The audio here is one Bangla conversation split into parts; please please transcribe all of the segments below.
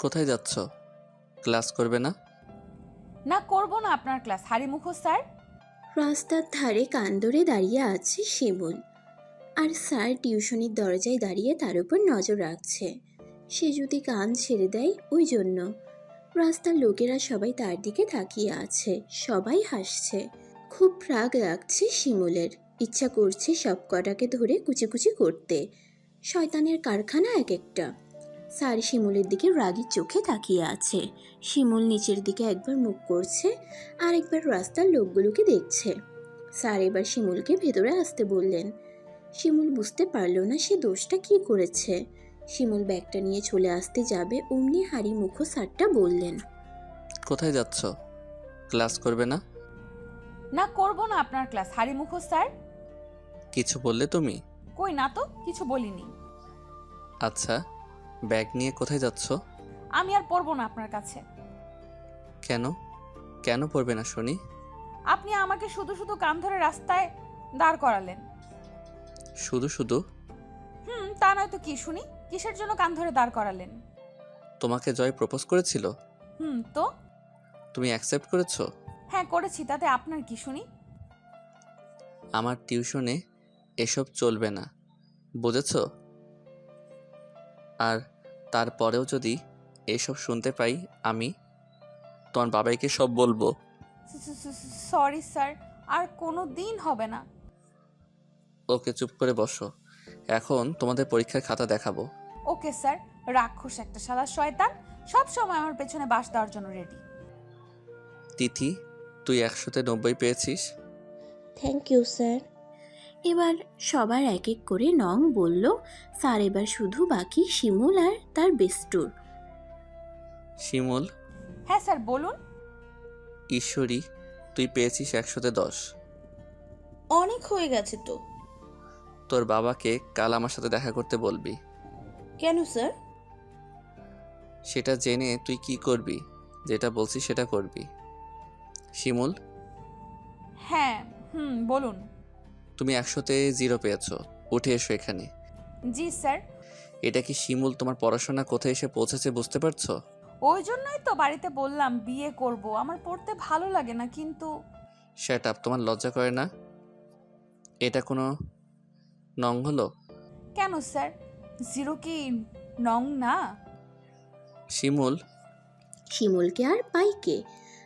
কোথায় যাচ্ছ? ক্লাস করবে না? না, করব না আপনার ক্লাস। হারি মুখোশ স্যার। রাস্তার ধারে কান ধরে দাঁড়িয়ে আছে শিমুল। আর স্যার টিউশনির দরজায় দাঁড়িয়ে তার উপর নজর রাখছে। সে যদি কান ছেড়ে দেয় ওই জন্য। রাস্তার লোকেরা সবাই তার দিকে তাকিয়ে আছে, সবাই হাসছে। খুব রাগ লাগছে শিমুলের। ইচ্ছা করছে সব কটাকে ধরে কুচি কুচি করতে। শয়তানের কারখানা এক একটা। স্যার শিমুলের দিকে রাগী চোখে তাকিয়ে আছে। শিমুল নিচের দিকে একবার মুখ করছে, আর একবার রাস্তার লোকগুলোকে দেখছে। স্যার এবার শিমুলকে ভেতরে আসতে বললেন। শিমুল বুঝতে পারল না সে দোষটা কি করেছে। শিমুল ব্যাগটা নিয়ে চলে আসতে যাবে, অমনি হাড়ি মুখো স্যারটা বললেন। কোথায় যাচ্ছ? ক্লাস করবে না? না, করব না আপনার ক্লাস। হারি মুখোশ স্যার। কিছু বললে তুমি? কই না তো, কিছু বলিনি। আচ্ছা, ব্যাগ নিয়ে কোথায় যাচ্ছ? আমি আর পড়বো না আপনার কাছে। কেন? কেন পড়বে না শুনি? আপনি আমাকে শুধু শুধু কান ধরে রাস্তায় দাঁড় করালেন। শুধু শুধু? তা নয়তো কি শুনি? কিসের জন্য কান ধরে দাঁড় করালেন? তোমাকে জয় প্রপোজ করেছিল? তো তুমি অ্যাকসেপ্ট করেছো? হ্যাঁ করেছি, তাতে আপনার কি শুনি? আমার টিউশনে এসব চলবে না, বুঝেছো? আর তারপরেও যদি এসব শুনতে পাই আমি তোমার বাবাইকে সব বলবো। সরি স্যার, আর কোনো দিন হবে না। ওকে, চুপ করে বসো। এখন তোমাদের পরীক্ষার খাতা দেখাবো। Okay sir. রাক্ষস একটা, শালা শয়তান, সব সময় আমার পেছনে বাঁশ দেওয়ার জন্য রেডি। তিথি, তুই 100-তে 90 পেয়েছিস। Thank you sir. এবার সবার এক এক করে নং বলল। স্যার এবার শুধু বাকি শিমুল আর তার বেস্টুর। শিমুল। হ্যাঁ স্যার বলুন। ঈশ্বরী, তুই পেয়েছিস 100-তে 10। অনেক হয়ে গেছে তো। তোর বাবাকে কাল আমার সাথে দেখা করতে বলবি। কেন স্যার? সেটা জেনে তুই কি করবি? যেটা বলছি সেটা করবি। শিমুল। হ্যাঁ বলুন। তুমি 100-তে 0 পেয়েছো, উঠে এসো এখানে। জি স্যার। এটা কি শিমুল তোমার পড়াশোনা কোথায় এসে পৌঁছেছে বুঝতে পারছো? ওই জন্যই তো বাড়িতে বললাম বিয়ে করব, আমার পড়তে ভালো লাগে না। কিন্তু শ্যাট আপ, তোমার লজ্জা করে না? এটা কোনো নং হলো? কেন স্যার, 0 কি নং না? শিমুল। শিমুলকে আর পাইকে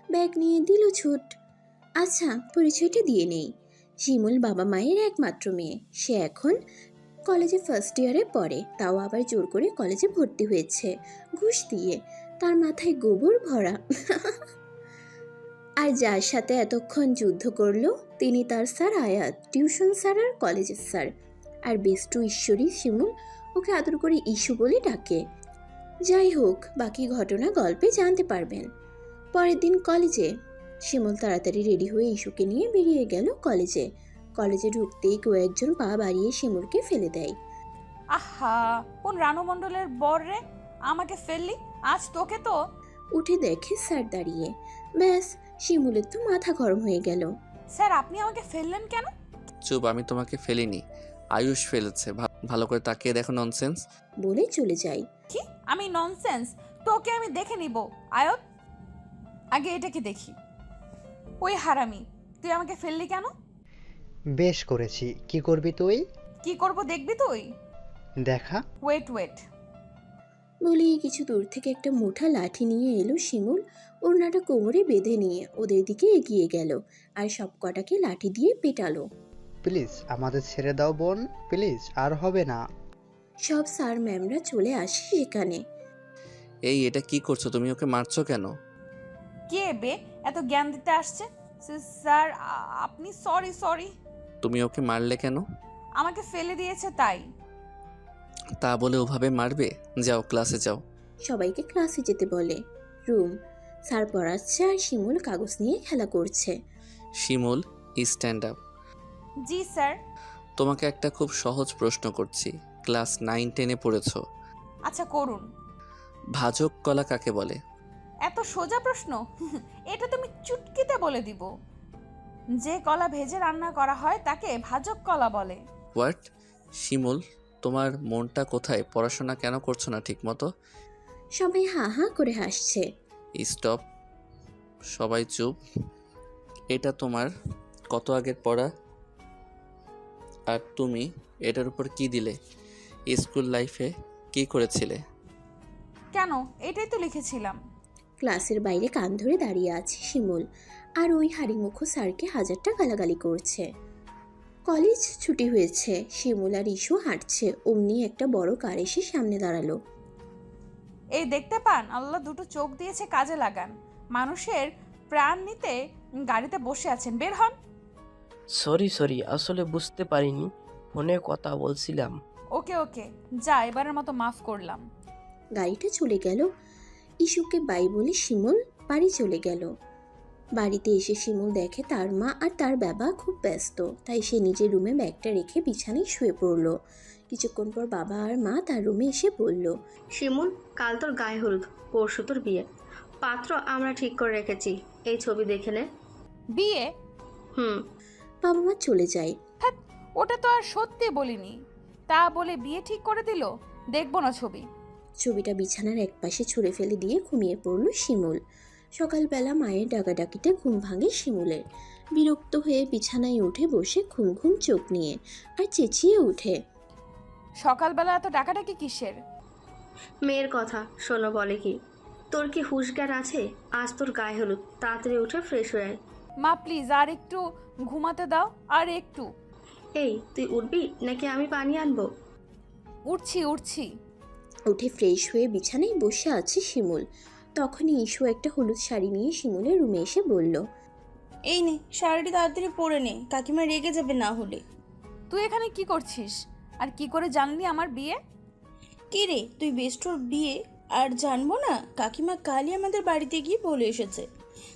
ব্যাগ নিয়ে দিল ছুট। আচ্ছা, পরিচয়টা দিয়ে নেই। শিমুল বাবা মায়ের একমাত্র মেয়ে। সে এখন কলেজে ফার্স্ট ইয়ারে পড়ে, তাও আবার জোর করে কলেজে ভর্তি হয়েছে ঘুষ দিয়ে। তার মাথায় গোবর ভরা। আর যার সাথে এতক্ষণ যুদ্ধ করলো তিনি তার স্যার আয়াত, টিউশন স্যার আর কলেজের স্যার। আর বেষ্টু ঈশ্বরী শিমুল ওকে আদর করে ইস্যু বলে ডাকে। যাই হোক, বাকি ঘটনা গল্পে জানতে পারবেন। পরের দিন কলেজে শিমুল তাড়াতাড়ি রেডি হয়ে ইস্যুকে নিয়ে বেরিয়ে গেল কলেজে। কলেজে ঢুকতেই কেউ একজন পা বাড়িয়ে শিমুলকে ফেলে দেয়। আহা, কোন রানু মণ্ডলের বর রে, আমাকে ফেললি? আজ তোকে তো। উঠে দেখে স্যার দাঁড়িয়ে। ব্যাস, শিমুলের তো মাথা গরম হয়ে গেল। স্যার আপনি আমাকে ফেললেন কেন? চুপ, আমি তোমাকে ফেলিনি, আয়ুষ ফেলেছে। ভালো করে তাকিয়ে দেখো, ননসেন্স। বলে চলে যাই। কি? আমি ননসেন্স? তোকে আমি দেখে নিব। আয়ত, আগে এটাকে দেখি। ওই হারামি, তুই আমাকে ফেললি কেন? বেশ করেছি। কি করবি তুই? কি করব দেখবি তুই? দেখা। ওয়েট। বলেই কিছু দূর থেকে একটা মুঠা লাঠি নিয়ে এলো শিমুল। ওড়নাটা কোমরে বেঁধে নিয়ে ওদের দিকে এগিয়ে গেল আর সব কটাকে লাঠি দিয়ে পেটালো। প্লিজ আমাদের ছেড়ে দাও বোন, প্লিজ, আর হবে না। সব স্যার ম্যামরা চলে আসে সেখানে। এই, এটা কি করছো তুমি? ওকে মারছো কেন? কে বে এত জ্ঞান দিতে আসছে? স্যার আপনি। সরি। তুমি ওকে মারলে কেন? আমাকে ফেলে দিয়েছে তাই। তা বলে ওভাবে মারবে? যাও, ক্লাসে যাও। সবাইকে ক্লাসে যেতে বলে। রুম, স্যার পড়াচ্ছে আর শিমুল কাগজ নিয়ে খেলা করছে। শিমুল, স্ট্যান্ড আপ। জি স্যার। তোমাকে একটা খুব সহজ প্রশ্ন করছি। ক্লাস 9-10-এ পড়েছো। আচ্ছা করুন। ভাজক কলা কাকে বলে? এত সোজা প্রশ্ন? এটা তুমি চুটকিতে বলে দিব। যে কলা ভেজে রান্না করা হয় তাকে ভাজক কলা বলে। হোয়াট? শিমুল, তোমার মনটা কোথায়? পড়াশোনা কেন করছো না ঠিক মতো? সবাই হা হা করে হাসছে। স্টপ, সবাই চুপ। এটা তোমার কত আগের পড়া, আর তুমি এটার উপর কি দিলে? স্কুল লাইফে কি করেছিলে? কেন, এটাই তো লিখেছিলাম। ক্লাসের বাইরে কান ধরে দাঁড়িয়ে আছে শিমুল, আর ওই হাড়িমুখ স্যারকে হাজারটা গালাগালি করছে। কলেজ ছুটি হয়েছে, শিমুল আর ইস্যু হাঁটছে, অমনি একটা বড় কার এসে সামনে দাঁড়ালো। এই দেখতে পান, আল্লাহ দুটো চোখ দিয়েছে, কাজে লাগান। মানুষের প্রাণ নিতে গাড়িতে বসে আছেন, বের হন। সরি আসলে বুঝতে পারিনি, ফোনে কথা বলছিলাম। ওকে ওকে, যা, এবারের মতো মাফ করলাম। গাড়িটা চলে গেল। ইস্যুকে বাই বলে শিমুল বাড়ি চলে গেল। বাড়িতে এসে শিমুল দেখে তার মা আর তার বাবা খুব ব্যস্ত, তাই সে নিজের রুমে ব্যাগটা রেখে বিছানায় শুয়ে পড়ল। কিছুক্ষণ পর বাবা আর মা তার রুমে এসে বলল, শিমুল, কাল তোর গায়ে হলুদ, পরশু তোর বিয়ে। পাত্র আমরা ঠিক করে রেখেছি, এই ছবি দেখে নে। বিয়ে? বাবা মা চলে যায়। হ্যাঁ, ওটা তো আর সত্যি বলিনি, তা বলে বিয়ে ঠিক করে দিল। দেখবো না ছবি। ছবিটা বিছানার একপাশে ছুঁড়ে ফেলে দিয়ে ঘুমিয়ে পড়ল শিমুল। সকালবেলা মায়ের ডাকাডাকিতে ঘুম ভাঙে শিমুলের। বিরক্ত হয়ে বিছানায় উঠে বসে ঘুম ঘুম চোখ নিয়ে আর চেঁচিয়ে উঠে, সকালবেলা এত ডাকাডাকি কিসের? মেয়ের কথা শোনো, বলে কি, তোর কি হুঁশ জ্ঞান আছে? আজ তোর গায়ে হলুদ, তাড়াতাড়ি উঠে ফ্রেশ হয়ে আয়। মা প্লিজ আর একটু ঘুমাতে দাও, আর একটু। এই তুই উঠবি নাকি আমি পানি আনবো? উঠছি উঠছি। উঠে ফ্রেশ হয়ে বিছানায় বসে আছে শিমুল। তখনই ইস্যু একটা হলুদ শাড়ি নিয়ে শিমুলের রুমে এসে বলল, এই নে, শাড়িটি তাড়াতাড়ি পরে নে, কাকিমা রেগে যাবে না হলে। তুই এখানে কি করছিস? আর কি করে জানলি আমার বিয়ে? কি রে, তুই বেস্টোর বিয়ে আর জানবো না? কাকিমা কালই আমাদের বাড়িতে গিয়ে বলে এসেছে,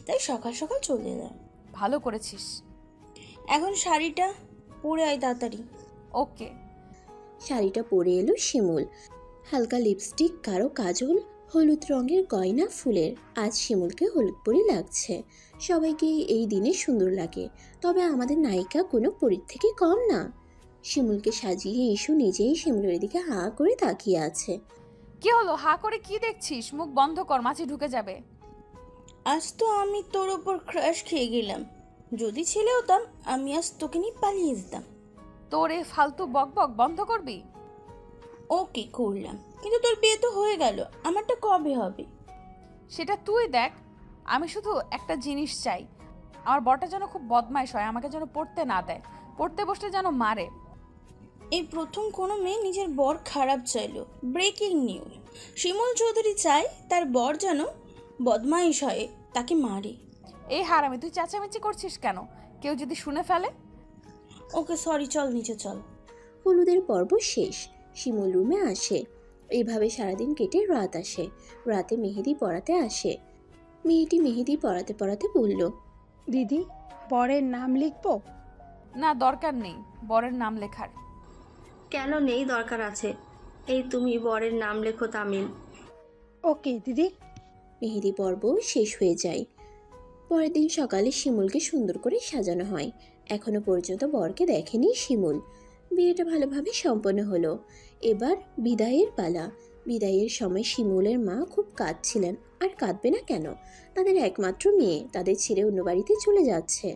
তাই সকাল সকাল চলে এলাম। ভালো করেছিস। এখন শাড়িটা পরে আয় তাড়াতাড়ি। ওকে। শাড়িটা পরে এলো শিমুল। হালকা লিপস্টিক, গাঢ় কাজল, হলুদ রঙের গয়না ফুলের। আজ শিমুলকে হলুদ পরি লাগছে। সবাইকে এই দিনে সুন্দর লাগে, তবে আমাদের নায়িকা কোনো পরীর থেকে কম না। শিমুলকে সাজিয়ে ইস্যু নিজেই শিমুলের দিকে হা করে তাকিয়ে আছে। কি হলো, হা করে কি দেখছিস? মুখ বন্ধ কর, মাছি ঢুকে যাবে। আজ তো আমি তোর ওপর ক্রাশ খেয়ে গেলাম। যদি ছেলে হতাম, আমি আজ তোকে নিয়ে পালিয়ে যেতাম। তোর এই ফালতু বকবক বন্ধ করবি? ওকে, করলাম, কিন্তু তোর বিয়ে তো হয়ে গেল, আমারটা কবে হবে? সেটা তুই দেখ। আমি শুধু একটা জিনিস চাই, আমার বরটা যেন খুব বদমাইশ হয়, আমাকে যেন পড়তে না দেয়, পড়তে বসলে যেন মারে। এই প্রথম কোনো মেয়ে নিজের বর খারাপ চাইলো। ব্রেকিং নিউজ, শিমুল চৌধুরী চায় তার বর যেন বদমাইশ হয়, তাকে মারে। এই হারামি, তুই চেঁচামেচি করছিস কেন? কেউ যদি শুনে ফেলে? ওকে সরি, চল নিচে চল। হলুদের পর্ব শেষ। শিমুল রুমে আসে। এইভাবে সারাদিন কেটে রাত আসে। রাতে মেহেদি পড়াতে আসে। মেয়েটি মেহেদি পড়াতে পড়াতে বলল, দিদি, বরের নাম লিখবো? না, দরকার নেই বরের নাম লেখার। কেন নেই? দরকার আছে। এই তুমি বরের নাম লেখো তামিম। ওকে দিদি। মেহেদি পর্ব শেষ হয়ে যায়। পরের দিন সকালে শিমুলকে সুন্দর করে সাজানো হয়। এখনো পর্যন্ত বরকে দেখেনি শিমুল। বিয়েটা ভালোভাবে সম্পন্ন হলো। এবার বিদায়ের পালা। বিদায়ের সময় শিমুলের মা খুব কাঁদছিলেন। আর কাঁদবে না কেন? তাদের একমাত্র মেয়ে তাদের ছেড়ে অন্য বাড়িতে চলে যাচ্ছে,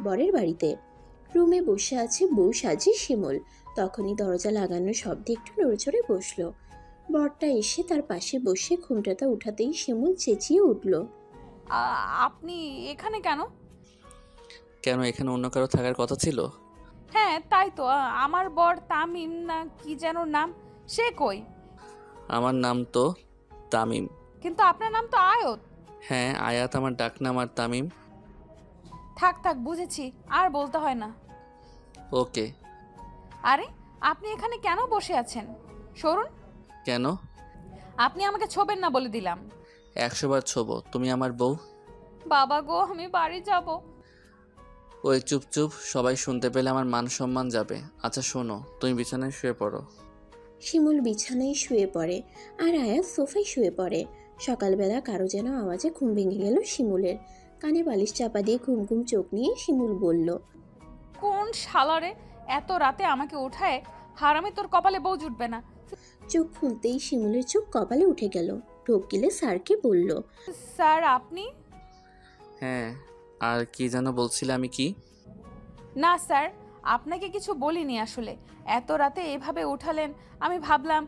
বরের বাড়িতে। রুমে বসে আছে বউ সাজি শিমুল। তখনই দরজা লাগানোর শব্দে একটু নড়েচড়ে বসলো। বরটা এসে তার পাশে বসে ঘুমটাটা উঠাতেই শিমুল চেঁচিয়ে উঠল, আপনি এখানে কেন? কেন, এখানে অন্য কারো থাকার কথা ছিল? হ্যাঁ তাই তো, আমার বর তামিম না কি যেন নাম, সে কই? আমার নাম তো তামিম। কিন্তু আপনার নাম তো আয়ত। হ্যাঁ, আয়াত আমার ডাকনাম, আর তামিম। থাক থাক, বুঝেছি, আর বলতে হয় না। ওকে। আরে, আপনি এখানে কেন বসে আছেন? সরুন। কেন? আপনি আমাকে ছোবেন না বলে দিলাম। 100 বার ছোবো, তুমি আমার বউ। বাবা গো, আমি বাড়ি যাব। ওই চুপ চুপ, সবাই শুনতে পেলে আমার মান সম্মান যাবে। আচ্ছা শোনো, তুমি বিছানায় শুয়ে পড়ো। শিমুল বিছানায় শুয়ে পড়ে আর আয়াত সোফায় শুয়ে পড়ে। সকালবেলা কারো যেন আওয়াজে ঘুম ভেঙে গেল শিমুলের। কানে বালিশ চাপা দিয়ে ঘুম ঘুম চোখ নিয়ে শিমুল বলল, কোন শালারে এত রাতে আমাকে উঠায়? হারামি, তোর কপালে বউ জুটবে না। চোখ খুলতেই শিমুলের চোখ কপালে উঠে গেল। ঢোক গিলে স্যারকে বলল, স্যার আপনি? হ্যাঁ, আর কি যেন বলছিলে? আমি কি? না স্যার, আপনাকে কিছু বলিনি আসলে। এত রাতে এভাবে উঠালেন, আমি ভাবলাম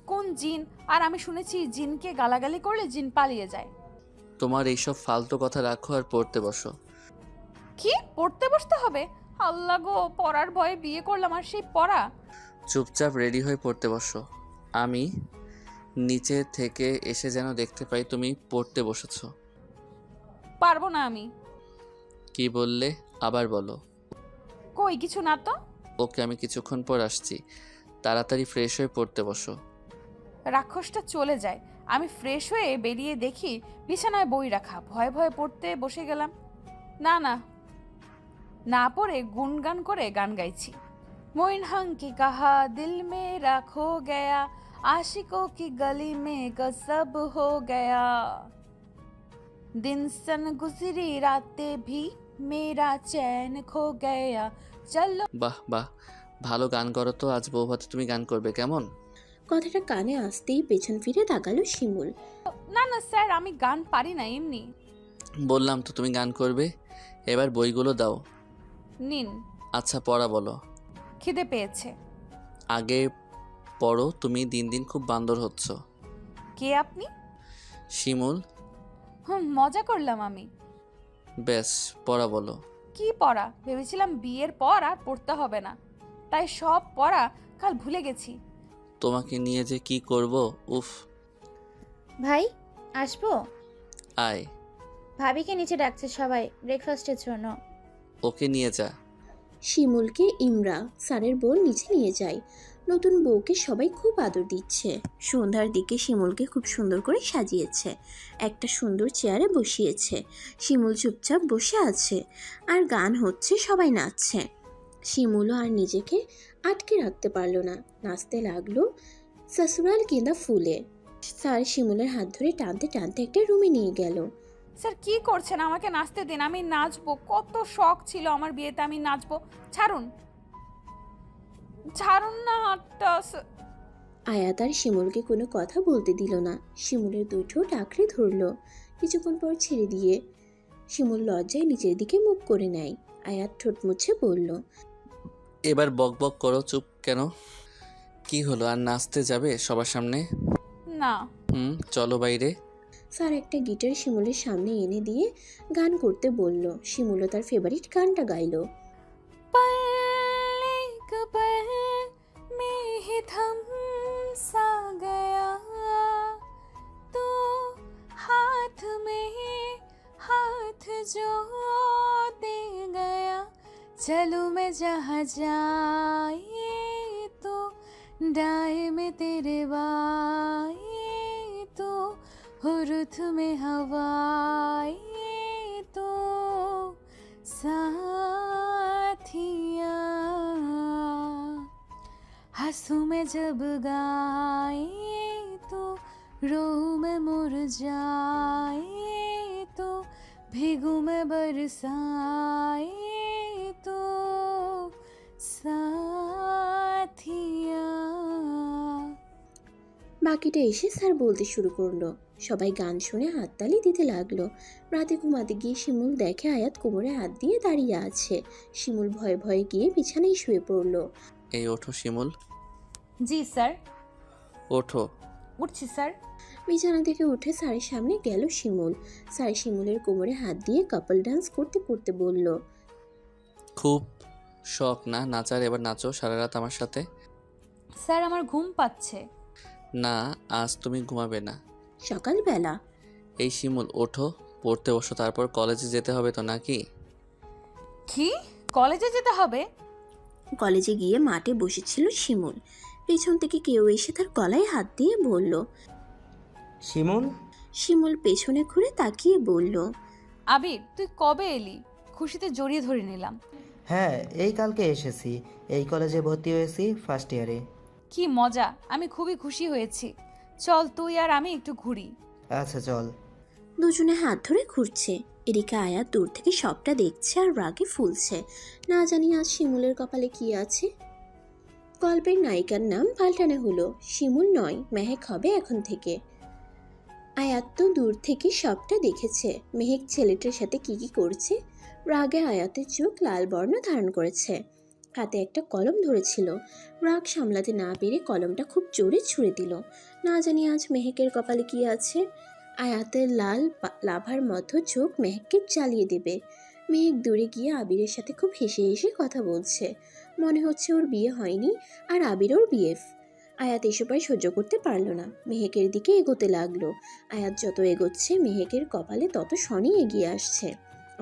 কোন জিন, আর আমি শুনেছি জিনকে গালাগালি করলে জিন পালিয়ে যায়। তোমার এইসব ফালতু কথা রাখো আর পড়তে বসো। কি পড়তে বসতে হবে? আল্লাহ গো, পড়ার ভয়ে বিয়ে করলাম আর সেই পড়া। চুপচাপ রেডি হয়ে পড়তে বসো। আমি নিচে থেকে এসে যেন দেখতে পাই তুমি পড়তে বসেছো। পারবো না আমি। কি বললে? আবার বলো। কই কিছু না তো। ওকে, আমি কিছুক্ষণ পর আসছি। তাড়াতাড়ি ফ্রেশ হয়ে পড়তে বসো। রাক্ষসটা চলে যায়, আমি ফ্রেশ হয়ে বেরিয়ে দেখি বিছানায় বই রাখা। ভয়ে ভয়ে পড়তে বসে গেলাম। না না, না পড়ে গুনগান করে গান গাইছি। मोइन हंग की कहा दिल मेरा खो गया, आशिकों की गली में गजब हो गया, दिन सन गुजरी रातें भी मेरा चैन खो गया, चलो। বাহ বাহ, ভালো গান করো তো। আজ বৌভাতে তুমি গান করবে কেমন? কথাটা কানে আসতেই পেছন ফিরে তাকালো শিমুল। না না স্যার, আমি গান পারি না, এমনি। বললাম তো তুমি গান করবে। এবার বইগুলো দাও। নিন। আচ্ছা, পড়া বলো। খিদে পেয়েছে। আগে পড়ো, তুমি দিন দিন খুব বান্দর হচ্ছ। কে আপনি? শিমুল। মজা করলাম আমি। বেশ, পড়া বলো। কি পড়া? ভেবেছিলাম বিয়ের পর আর পড়তে হবে না, তাই সব পড়া কাল ভুলে গেছি। তোমাকে নিয়ে যে কি করব, উফ। ভাই আসবো? আয়। ভাবিকে নিচে ডাকছে সবাই ব্রেকফাস্টের জন্য। ওকে নিয়ে যা। শিমুলকে ইমরা স্যারের বোন নিচে নিয়ে যায়। নতুন বউকে সবাই খুব আদর দিচ্ছে। সন্ধ্যার দিকে শিমুলকে খুব সুন্দর করে সাজিয়েছে, একটা সুন্দর চেয়ারে বসিয়েছে। শিমুল চুপচাপ বসে আছে আর গান হচ্ছে, সবাই নাচছে। শিমুলও আর নিজেকে আটকে রাখতে পারলো না, নাচতে লাগলো সসুরাল গেঁদা ফুলে। স্যার শিমুলের হাত ধরে টানতে টানতে একটা রুমে নিয়ে গেল। স্যার কি করছেন? আমাকে নাচতে দিন, আমি নাচবো। কত শখ ছিল আমার বিয়েতে আমি নাচবো। ছাড়ুন, ছাড়ুন না হাতটা। আয়াত আর শিমুলকে কোনো কথা বলতে দিল না। শিমুলের দুই ঠোঁট আঁকড়ে ধরল, কিছুক্ষণ পর ছেড়ে দিয়ে শিমুল লজ্জায় নিচের দিকে মুখ করে নেয়। আয়াত ঠোঁট মুছে বলল, এবার বক বক করো, চুপ কেন? কি হলো, আর নাচতে যাবে সবার সামনে? না। চলো বাইরে। স্যার একটা গিটার শিমুলের সামনে এনে দিয়ে গান করতে বলল। শিমুলও তার ফেভারিট গানটা গাইল। थम सा गया तो हाथ में हाथ जो दे गया, चलूं मैं जहाँ जाए तो डाए में तेरे बाए तो हुरुथ में हवाए तो साथिया, हंसूं मैं जब गाए तो रोऊं मैं मुरझाए तो भीगूं मैं बरसाए तो साथिया। বাকিটা এসে স্যার বলতে শুরু করলো। সবাই গান শুনে হাততালি দিতে লাগলো। রাতে ঘুমাতে গিয়ে শিমুল দেখে আয়াত কোমরে হাত দিয়ে দাঁড়িয়ে আছে। শিমুল ভয়ে ভয়ে গিয়ে বিছানায় শুয়ে পড়লো। এই ওঠো শিমুল। জি স্যার। ওঠো। উঠছি স্যার। বিছানা থেকে উঠে স্যারের সামনে গেল শিমুল। স্যার শিমুলের কোমরে হাত দিয়ে কাপল ডান্স করতে করতে বলল, খুব শখ না নাচার? এবার নাচো সারা রাত আমার সাথে। স্যার আমার ঘুম পাচ্ছে। না, আজ তুমি ঘুমাবে না। সকালবেলা। এই শিমুল ওঠো, পড়তে বসো, তারপর কলেজে যেতে হবে তো নাকি? কি কলেজে যেতে হবে? কলেজে গিয়ে মাঠে বসেছিল শিমুল। পেছন থেকে কেউ এসে তার গলায় হাত দিয়ে বলল, শিমুল। শিমুল পেছনে ঘুরে তাকিয়ে বলল, আবির তুই কবে এলি? খুশিতে জড়িয়ে ধরে নিলাম। হ্যাঁ, এই কালকে এসেছি। এই কলেজে ভর্তি হয়েছি ফার্স্ট ইয়ারে। কি মজা, আমি খুবই খুশি হয়েছি। চল তুই আর আমি একটু ঘুরি। আচ্ছা চল। দুজনে হাত ধরে ঘুরছে। এদিকে আয়াত দূর থেকে সবটা দেখছে আর রাগে ফুলছে। না জানি আজ শিমুলের কপালে কি আছে। গল্পের নায়িকার নাম পাল্টানো হলো, শিমুল নয় মেহেক হবে এখন থেকে। আয়াত তো দূর থেকে সবটা দেখেছে। মেহেক ছেলেটার সাথে কি করছে। রাগে আয়াতের চোখ লাল বর্ণ ধারণ করেছে। হাতে একটা কলম ধরেছিল। রাগ সামলাতে না পেরে কলমটা খুব জোরে ছুঁড়ে দিল। না জানি আজ মেহেকের কপালে কি আছে। আয়াতের লাল লাভার মতো চোখ মেহেককে জ্বালিয়ে দেবে। মেহেক দূরে গিয়ে আবিরের সাথে খুব হেসে হেসে কথা বলছে। মনে হচ্ছে ওর বিয়ে হয়নি আর আবির ওর বিএফ। আয়াত এসব আর সহ্য করতে পারলো না, মেহেকের দিকে এগোতে লাগলো। আয়াত যত এগোচ্ছে মেহেকের কপালে তত শনি এগিয়ে আসছে।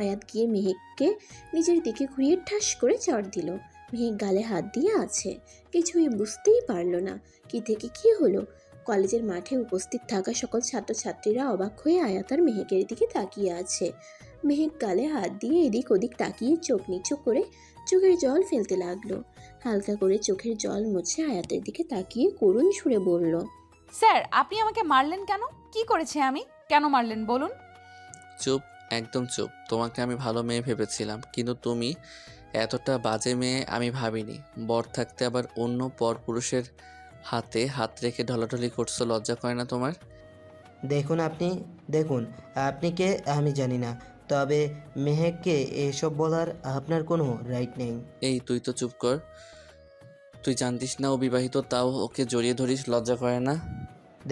আয়াত গিয়ে মেহেককে নিজের দিকে ঘুরিয়ে ঠাস করে চড় দিল। মেহেক গালে হাত দিয়ে আছে, কিছুই বুঝতেই পারলো না কি থেকে কি হলো। কলেজের মাঠে উপস্থিত থাকা সকল ছাত্রছাত্রীরা অবাক হয়ে আয়াত আর মেহেকের দিকে তাকিয়ে আছে। মেহেক গালে হাত দিয়ে এদিক ওদিক তাকিয়ে চোখ নিচু করে চোখের জল ফেলতে লাগলো। হালকা করে চোখের জল মুছে আয়াতের দিকে তাকিয়ে করুণ সুরে বলল, স্যার আপনি আমাকে মারলেন কেন? কি করেছি আমি? কেন মারলেন বলুন? চুপ, একদম চুপ। তোমাকে আমি ভালো মেয়ে ভেবেছিলাম, কিন্তু তুমি এতটা বাজে মেয়ে আমি ভাবিনি। বর থাকতে আবার অন্য পরপুরুষের হাতে হাত রেখে ঢলাঢলি করছো, লজ্জা করে না তোমার? দেখুন আপনি কে আমি জানি না, তবে মেহেককে এসব বলার আপনার কোনো রাইট নেই। এই তুই তো চুপ কর। তুই জানতিস না ও বিবাহিত, তাও ওকে জড়িয়ে ধরিস, লজ্জা করে না?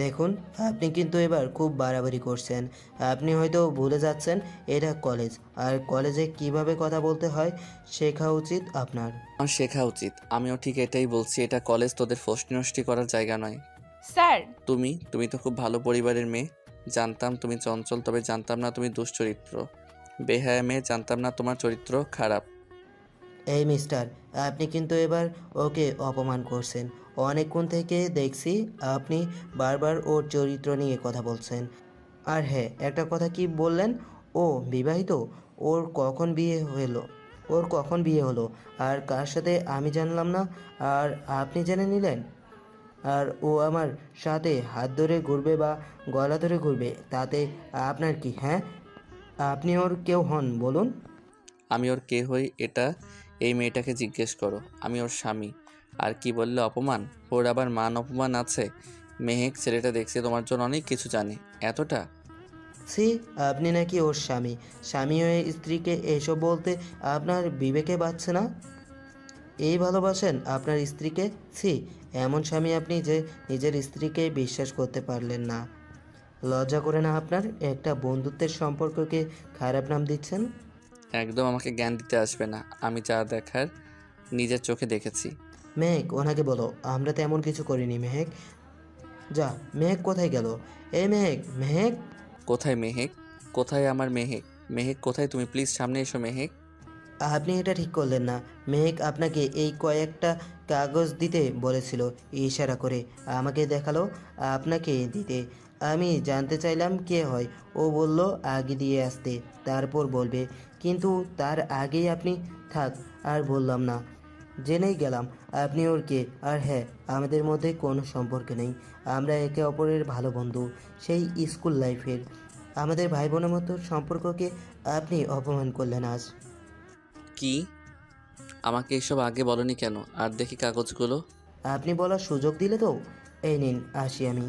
দেখুন আপনি কিন্তু এবার খুব বাড়াবাড়ি করছেন। আপনি হয়তো ভুলে যাচ্ছেন এটা কলেজ, আর কলেজে কিভাবে কথা বলতে হয় শেখা উচিত আপনার। আমার শেখা উচিত। আমিও ঠিক এটাই বলছি, এটা কলেজ তোদের ফষ্টি নষ্টি করার জায়গা নয়। স্যার তুমি তো খুব ভালো পরিবারের মেয়ে। জানতাম তুমি চঞ্চল, তবে জানতাম না তুমি দুশ্চরিত্র। বেহায়া মেয়ে, জানতাম না তোমার চরিত্র খারাপ। এই মিস্টার, আপনি কিন্তু এবার ওকে অপমান করছেন। অনেকক্ষণ থেকে দেখছি আপনি বারবার ওর চরিত্র নিয়ে কথা বলছেন। আর হ্যাঁ, একটা কথা কি বললেন, ও বিবাহিত? ওর কখন বিয়ে হলো আর কার সাথে আমি জানলাম না, আর আপনি জেনে নিলেন? আর ও আমার সাথে হাত ধরে ঘুরবে বা গলা ধরে ঘুরবে, তাতে আপনার কি? হ্যাঁ, আপনি ওর কেউ হন বলুন। আমি ওর কে হই এটা এই মেয়েটাকে জিজ্ঞেস করো। আমি ওর স্বামী। আর কি বললে অপমান? ওর আবার মান অপমান আছে? মেহেক ছেলেটা দেখছে তোমার জন্য অনেক কিছু জানে। এতটা? সি, আপনি নাকি ওর স্বামী? স্বামী হয়ে স্ত্রীকে এসব বলতে আপনার বিবেকে বাজছে না? এই ভালোবাসেন আপনার স্ত্রীকে? সি, এমন স্বামী আপনি যে নিজের স্ত্রীকে বিশ্বাস করতে পারলেন না। লজ্জা করে না আপনার? একটা বন্ধুত্বের সম্পর্ককে খারাপ নাম দিচ্ছেন। একদম আমাকে জ্ঞান দিতে আসবে না। আমি যা দেখার নিজের চোখে দেখেছি। মেহেক, ওনাকে বলো আমরা তেমন কিছু করিনি। মেহেক, যা। মেহেক কোথায় গেল? এই মেহেক, মেহেক। কোথায় মেহেক? কোথায় আমার মেহেক? মেহেক কোথায়? তুমি প্লিজ সামনে এসো মেহেক। আপনি এটা ঠিক করলেন না। মেহেক আপনাকে এই কয়েকটা কাগজ দিতে বলেছিল, ইশারা করে আমাকে দেখালো আপনাকে দিতে। আমি জানতে চাইলাম কে হয়, ও বলল আগে দিয়ে আসতে, তারপর বলবে। কিন্তু তার আগেই আপনি, থাক আর বললাম না, জেনেই গেলাম আপনি ওর কে। আর হ্যাঁ, আমাদের মধ্যে কোনো সম্পর্ক নেই। আমরা একে অপরের ভালো বন্ধু, সেই স্কুল লাইফের। আমাদের ভাই বোনের মতো সম্পর্ককে আপনি অপমান করলেন আজ। কি? আমাকে এসব আগে বলনি কেন? আর দেখি কাগজগুলো। আপনি বলার সুযোগ দিলে তো। এই নিন, আসি আমি।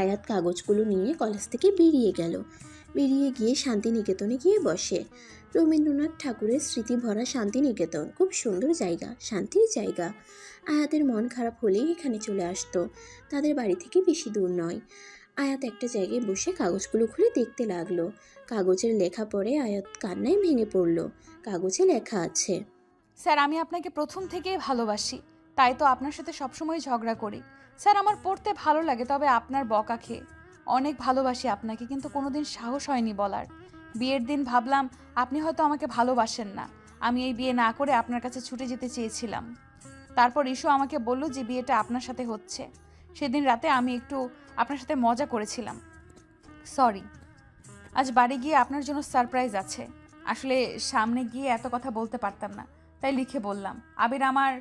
আয়াত কাগজগুলো নিয়ে কলেজ থেকে বেরিয়ে গেল। বেরিয়ে গিয়ে শান্তিনিকেতনে গিয়ে বসে। রবীন্দ্রনাথ ঠাকুরের স্মৃতি ভরা শান্তিনিকেতন খুব সুন্দর জায়গা, শান্তির জায়গা। আয়াতের মন খারাপ হলেই এখানে চলে আসতো। তাদের বাড়ি থেকে বেশি দূর নয়। আয়াত একটা জায়গায় বসে কাগজগুলো খুলে দেখতে লাগলো। কাগজের লেখা পড়ে আয়াত কান্নায় ভেঙে পড়ল। কাগজে লেখা আছে, স্যার আমি আপনাকে প্রথম থেকেই ভালোবাসি, তাই তো আপনার সাথে সবসময় ঝগড়া করি। স্যার আমার পড়তে ভালো লাগে, তবে আপনার বকা খেয়ে। অনেক ভালোবাসি আপনাকে, কিন্তু কোনোদিন সাহস হয়নি বলার। বিয়ের দিন ভাবলাম আপনি হয়তো আমাকে ভালোবাসেন না। আমি এই বিয়ে না করে আপনার কাছে ছুটে যেতে চেয়েছিলাম। তারপর ইস্যু আমাকে বলল যে বিয়েটা আপনার সাথে হচ্ছে। সেদিন রাতে আমি একটু আপনার সাথে মজা করেছিলাম। সরি। আজ বাড়ি গিয়ে আপনার জন্য সারপ্রাইজ আছে। আসলে সামনে গিয়ে এত কথা বলতে পারতাম না, তাই লিখে বললাম। আবির আমার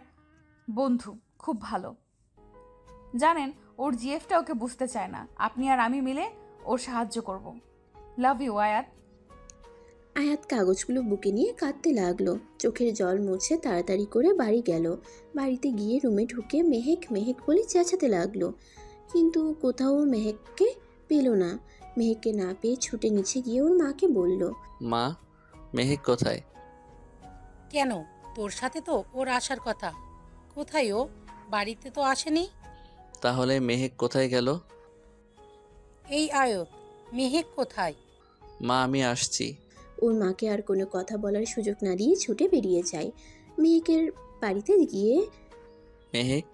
বন্ধু, খুব ভালো। জানেন ওর জিএফটা ওকে বুঝতে চায় না। আপনি আর আমি মিলে ওর সাহায্য করব। লাভ ইউ আয়াত। আয়াত কাগজগুলো বুকে নিয়ে কাঁদতে লাগলো। চোখের জল মুছে তাড়াতাড়ি করে বাড়ি গেল। বাড়িতে গিয়ে রুমে ঢুকে মেহেক মেহেক বলে চেঁচাতে লাগলো, কিন্তু কোথাও মেহেককে পেল পেল না। মেহেককে না পেয়ে ছুটে নিচে গিয়ে ওর মাকে বলল। মা, মেহেক কোথায়? কেন, তোর সাথে তো ওর আসার কথা। কোথায় ও? বাড়িতে তো আসেনি। তাহলে মেহেক কোথায় গেল? এই আয়ত, মেহেক কোথায়? মা, আমি আসছি। ওর মাকে আর কোনো কথা বলার সুযোগ না দিয়ে ছুটে বেরিয়ে যায়। মেহেকের বাড়িতে গিয়ে মেহেক,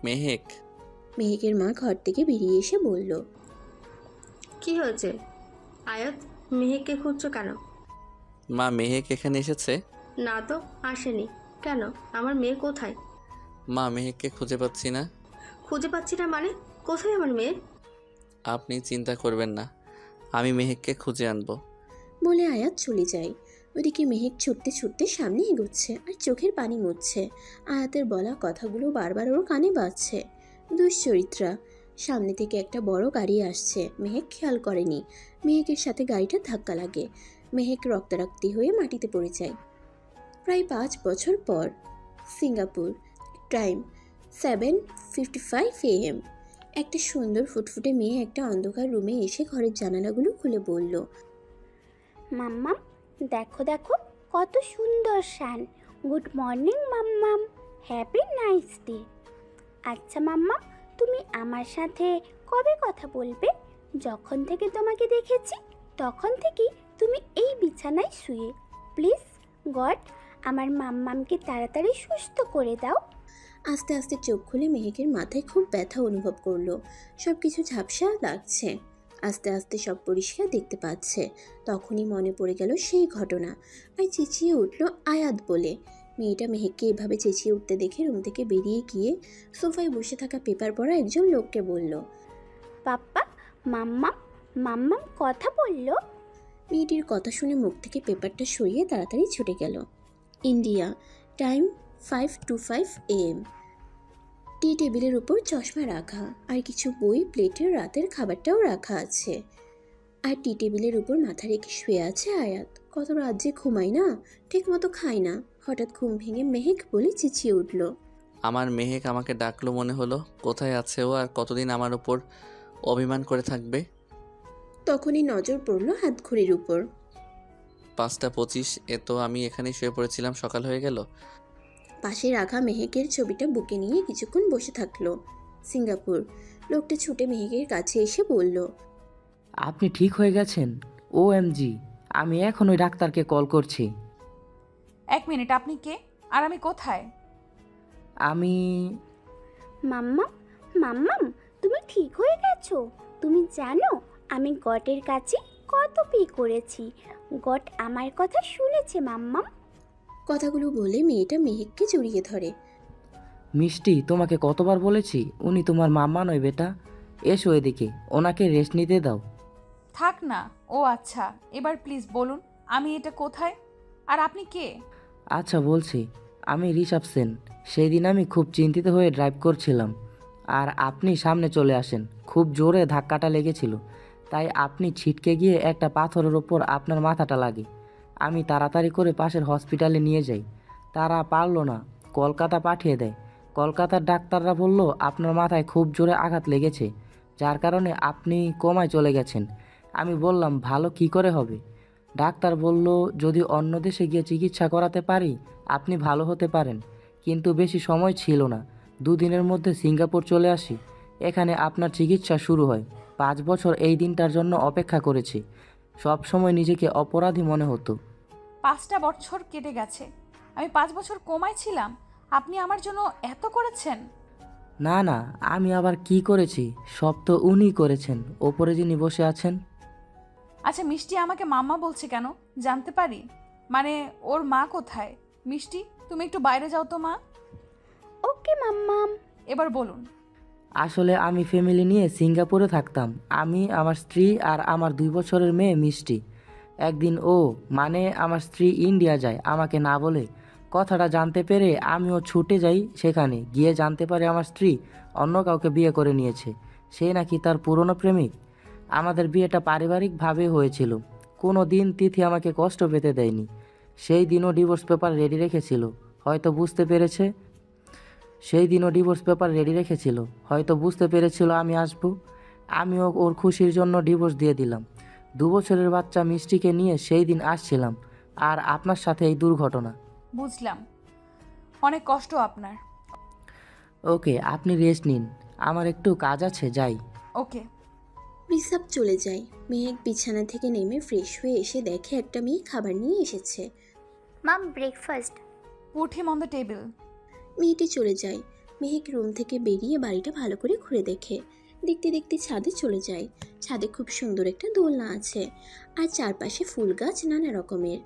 মেহেক। মেহেকের মা ঘর থেকে বেরিয়ে এসে বলল। কি হয়েছে আয়াত, মেহেককে খুঁজছো কেন? মা, মেহেক এখানে এসেছে? না তো, আসেনি। কেন, আমার মেয়ে কোথায়? মা, মেহেককে খুঁজে পাচ্ছি না। খুঁজে পাচ্ছি না মানে? কোথায় আমার মেয়ে? আপনি চিন্তা করবেন না, আমি মেহেককে খুঁজে আনবো। বলে আয়াত চলে যায়। ওদিকে মেহেক ছুটতে ছুটতে সামনে এগোচ্ছে আর চোখের পানি মুছছে। আয়াতের বলা কথাগুলো বারবার ওর কানে বাজছে। দুশ্চরিত্রা। সামনে থেকে একটা বড় গাড়ি আসছে। মেহেক খেয়াল করেনি। মেহেকের সাথে গাড়িটা ধাক্কা লাগে। মেহেক রক্তারক্তি হয়ে মাটিতে পড়ে যায়। প্রায় 5 বছর পর, সিঙ্গাপুর। Time 7:55 AM। একটা সুন্দর ফুটফুটে মেয়ে একটা অন্ধকার রুমে এসে ঘরের জানালাগুলো খুলে বলল। মাম্মাম, দেখো দেখো কত সুন্দর শান। গুড মর্নিং মাম্মাম, হ্যাপি নাইস ডে। আচ্ছা মাম্মাম, তুমি আমার সাথে কবে কথা বলবে? যখন থেকে তোমাকে দেখেছি তখন থেকেই তুমি এই বিছানায় শুয়ে। প্লিজ গড, আমার মাম্মামকে তাড়াতাড়ি সুস্থ করে দাও। আস্তে আস্তে চোখ খুলে মেহেকের মাথায় খুব ব্যথা অনুভব করলো। সব কিছু ঝাপসা লাগছে। আস্তে আস্তে সব পরিষ্কার দেখতে পাচ্ছে। তখনই মনে পড়ে গেল সেই ঘটনা। আর চেঁচিয়ে উঠল আয়াত বলে। মেয়েটা মেহেককে এভাবে চেঁচিয়ে উঠতে দেখে রুম থেকে বেরিয়ে গিয়ে সোফায় বসে থাকা পেপার পড়া একজন লোককে বলল। পাপ্পা, মাম্মাম, মাম্মাম কথা বললো। মেয়েটির কথা শুনে মুখ থেকে পেপারটা সরিয়ে তাড়াতাড়ি ছুটে গেল। ইন্ডিয়া। Time 5:25 AM। টি টেবিলের উপর চশমা রাখা আর কিছু বই, প্লেটের রাতের খাবারটাও রাখা আছে। আর টি টেবিলের উপর মাথা রেখে শুয়ে আছে আয়াত। কত রাত যে ঘুমাই না, ঠিক মতো খাই না। হঠাৎ ঘুম ভেঙে মেহেক বলে চেঁচিয়ে উঠল। আমার মেহেক আমাকে ডাকলো মনে হলো। কোথায় আছে ও আর কতদিন আমার ওপর অভিমান করে থাকবে? তখনই নজর পড়ল হাতঘড়ির উপর। 5:25। এ তো আমি এখানে শুয়ে পড়েছিলাম, সকাল হয়ে গেল। পাশে রাখা মেহেকের ছবিটা বুকে নিয়ে কিছুক্ষণ বসে থাকলো। সিঙ্গাপুর। লোকটা ছুটে মেহেকের কাছে এসে বলল। আপনি ঠিক হয়ে গেছেন? OMG, আমি এখন ওই ডাক্তারকে কল করছি। 1 মিনিট, আপনি কে আর আমি কোথায়? আমি মাম্মাম, মাম্মাম, তুমি ঠিক হয়ে গেছো? তুমি জানো আমি গটের কাছে কত পে করেছি? গট আমার কথা শুনেছে মাম্মাম। কথাগুলো বলে মেয়েটা মেহেককে জড়িয়ে ধরে। মিষ্টি, তোমাকে কতবার বলেছি উনি তোমার মাম্মা নয় বেটা। এসো এদিকে, ওনাকে রেস্ট নিতে দাও। থাক না। ও আচ্ছা, এবার প্লিজ বলুন আমি এটা কোথায় আর আপনি কে? আচ্ছা বলছি, আমি ঋষভ সেন। সেই দিন আমি খুব চিন্তিত হয়ে ড্রাইভ করছিলাম আর আপনি সামনে চলে আসেন। খুব জোরে ধাক্কাটা লেগেছিল, তাই আপনি ছিটকে গিয়ে একটা পাথরের ওপর আপনার মাথাটা লাগে। আমি তাড়াতাড়ি করে পাশের হসপিটালে নিয়ে যাই। তারা পারল না, কলকাতা পাঠিয়ে দেয়। কলকাতার ডাক্তাররা বলল আপনার মাথায় খুব জোরে আঘাত লেগেছে, যার কারণে আপনি কোমায় চলে গেছেন। আমি বললাম ভালো কি করে হবে? ডাক্তার বলল যদি অন্য দেশে গিয়ে চিকিৎসা করাতে পারি আপনি ভালো হতে পারেন, কিন্তু বেশি সময় ছিল না। 2 দিনের মধ্যে সিঙ্গাপুর চলে আসি। এখানে আপনার চিকিৎসা শুরু হয়। 5 বছর এই দিনটার জন্য অপেক্ষা করেছি। সব সময় নিজেকে অপরাধী মনে হতো। 5টা বছর কেটে গেছে, আমি 5 বছর কোমায় ছিলাম, আপনি আমার জন্য এত করেছেন? না না, আমি আবার কি করেছি? সব তো উনিই করেছেন, ওপরে যিনি বসে আছেন। আচ্ছা, মিষ্টি আমাকে মাম্মা বলছে কেন জানতে পারি? মানে ওর মা কোথায়? মিষ্টি, তুমি একটু বাইরে যাও তো মা। ওকে মাম্মাম। এবার বলুন। আসলে আমি ফ্যামিলি নিয়ে সিঙ্গাপুরে থাকতাম। আমি, আমার স্ত্রী আর আমার 2 বছরের মেয়ে মিষ্টি। একদিন মানে আমার স্ত্রী ইন্ডিয়া যায় আমাকে না বলে। কথাটা জানতে পেরে আমিও ছুটে যাই সেখানে। গিয়ে জানতে পারি আমার স্ত্রী অন্য কাউকে বিয়ে করে নিয়েছে। সে নাকি তার পুরনো প্রেমিক। আমাদের বিয়েটা পারিবারিকভাবে হয়েছিল। কোনো দিন তিথি আমাকে কষ্ট পেতে দেয়নি। সেই দিনও ডিভোর্স পেপার রেডি রেখেছিল, হয়তো বুঝতে পেরেছিল হয়তো বুঝতে পেরেছিল আমি আসবো। আমিও ওর খুশির জন্য ডিভোর্স দিয়ে দিলাম। 2 বছরের বাচ্চা মিষ্টিকে নিয়ে সেই দিন আসছিলাম, আর আপনার সাথে এই দুর্ঘটনা। বুঝলাম, অনেক কষ্ট আপনার। ওকে, আপনি রেস্ট নিন, আমার একটু কাজ আছে, যাই। ওকে। রিসাব চলে যায়। মেহেক বিছানা থেকে নেমে ফ্রেশ হয়ে এসে দেখে একটা মেয়ে খাবার নিয়ে এসেছে। Mum, breakfast. Put him on the table. মেয়েটি চলে যায়। মেহেক রুম থেকে বেরিয়ে বাড়িটা ভালো করে ঘুরে দেখে। দেখতে দেখতে ছাদে চলে যায়। ছাদে খুব সুন্দর একটা দোলনা আছে, আর চারপাশে ফুল গাছ নানা রকমের,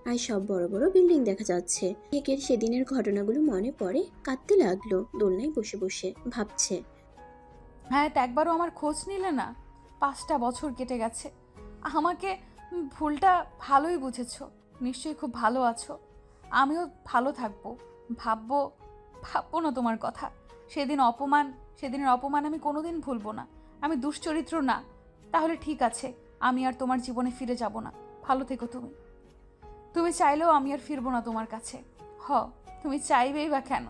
আর সব বড় বড় বিল্ডিং দেখা যাচ্ছে। মেহেকের সেদিনের ঘটনাগুলো মনে পড়ে, কাঁদতে লাগলো। দোলনায় বসে বসে ভাবছে, হ্যাঁ, তো একবারও আমার খোঁজ নিলে না। 5টা বছর কেটে গেছে। আমাকে ভুলটা ভালোই বুঝেছো, নিশ্চয়ই খুব ভালো আছো। আমিও ভালো থাকবো, ভাববো না তোমার কথা। সেদিনের অপমান আমি কোনোদিন ভুলবো না। আমি দুশ্চরিত্র না। তাহলে ঠিক আছে, আমি আর তোমার জীবনে ফিরে যাব না। ভালো থেকো তুমি। তুমি চাইলেও আমি আর ফিরবো না তোমার কাছে। তুমি চাইবেই বা কেন?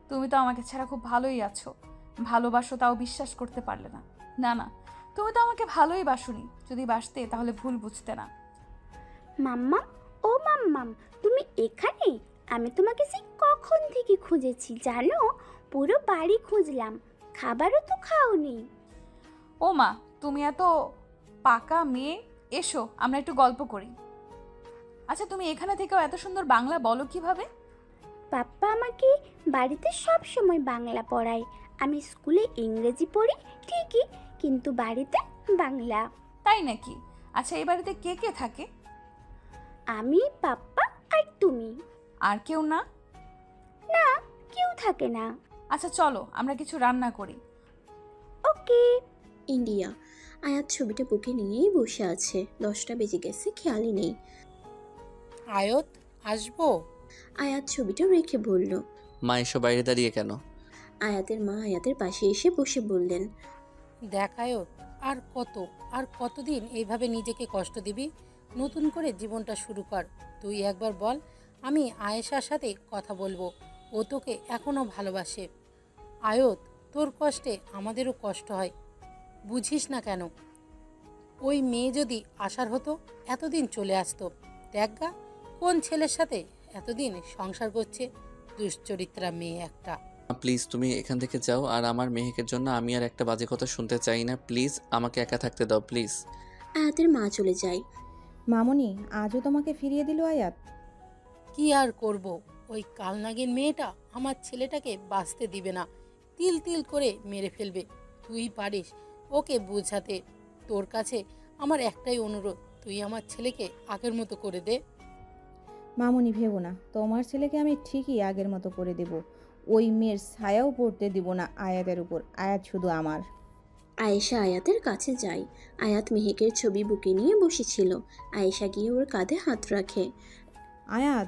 তুমি তো আমাকে ছাড়া খুব ভালোই আছো। ভালোবাসো, তাও বিশ্বাস করতে পারলে না। না, তুমি তো আমাকে ভালোই বাসোনি। যদি বাসতে তাহলে ভুল বুঝতে না। মাম্মাম, ও মাম্মাম, তুমি এখানে? আমি তোমাকে সেই কখন থেকে খুঁজেছি জানো? পুরো বাড়ি খুঁজলাম, খাবারও তো খাওনি। ও মা, তুমি এত পাকা মেয়ে। এসো, আমরা একটু গল্প করি। আচ্ছা, তুমি এখানে থেকেও এত সুন্দর বাংলা বলো কিভাবে? পাপ্পা আমাকে বাড়িতে সব সময় বাংলা পড়ায়। আমি স্কুলে ইংরেজি পড়ি ঠিকই, কিন্তু বাড়িতে বাংলা। তাই নাকি? আচ্ছা, এই বাড়িতে কে কে থাকে? আমি, পাপ্পা আর তুমি। আর কেউ না? না, কেউ থাকে না। আচ্ছা চলো, আমরা কিছু রান্না করি। ওকে। ইন্ডিয়া। আয়াত ছবিটা বুকে নিয়েই বসে আছে। 10টা বেজে গেছে, খেয়ালই নেই। আয়ত, আসবো? আয়াত ছবিটা রেখে বলল। মা এসো, বাইরে দাঁড়িয়ে কেন? আয়াতের মা আয়াতের পাশে এসে বসে বললেন, দেখ আয়ত, আর কতদিন এইভাবে নিজেকে কষ্ট দিবি? নতুন করে জীবনটা শুরু কর। তুই একবার বল, আমি আয়েশার সাথে কথা বলবো। ও তোকে এখনও ভালোবাসে। আয়ত, তোর কষ্টে আমাদেরও কষ্ট হয়, বুঝিস না কেন? ওই মেয়ে যদি আসার হতো, এতদিন চলে আসতো। দেখ কোন ছেলের সাথে এতদিন সংসার করছে, দুশ্চরিত্রা মেয়ে একটা। প্লিজ তুমি এখান থেকে যাও, আর আমার মেহেকের জন্য আমি আর একটা বাজে কথা শুনতে চাই না। প্লিজ আমাকে একা থাকতে দাও, প্লিজ। আয়াতের মা চলে যায়। মামনি, আজও তোমাকে ফিরিয়ে দিল আয়াত? কি আর করব, ওই কালনাগিন মেয়েটা আমার ছেলেটাকে বাঁচতে দিবে না, তিল তিল করে মেরে ফেলবে। তুই পারিস ওকে বোঝাতে। তোর কাছে আমার একটাই অনুরোধ, তুই আমার ছেলেকে আগের মতো করে দে। মামনি, ভেবো না, তোমার ছেলেকে আমি ঠিকই আগের মতো করে দেব। ওই মেয়ের ছায়াও পড়তে দিব না আয়াতের উপর। আয়াত শুধু আমার। আয়েশা আয়াতের কাছে যায়। আয়াত মেহেকের ছবি বুকে নিয়ে বসেছিল। আয়েশা গিয়ে ওর কাঁধে হাত রাখে। আয়াত,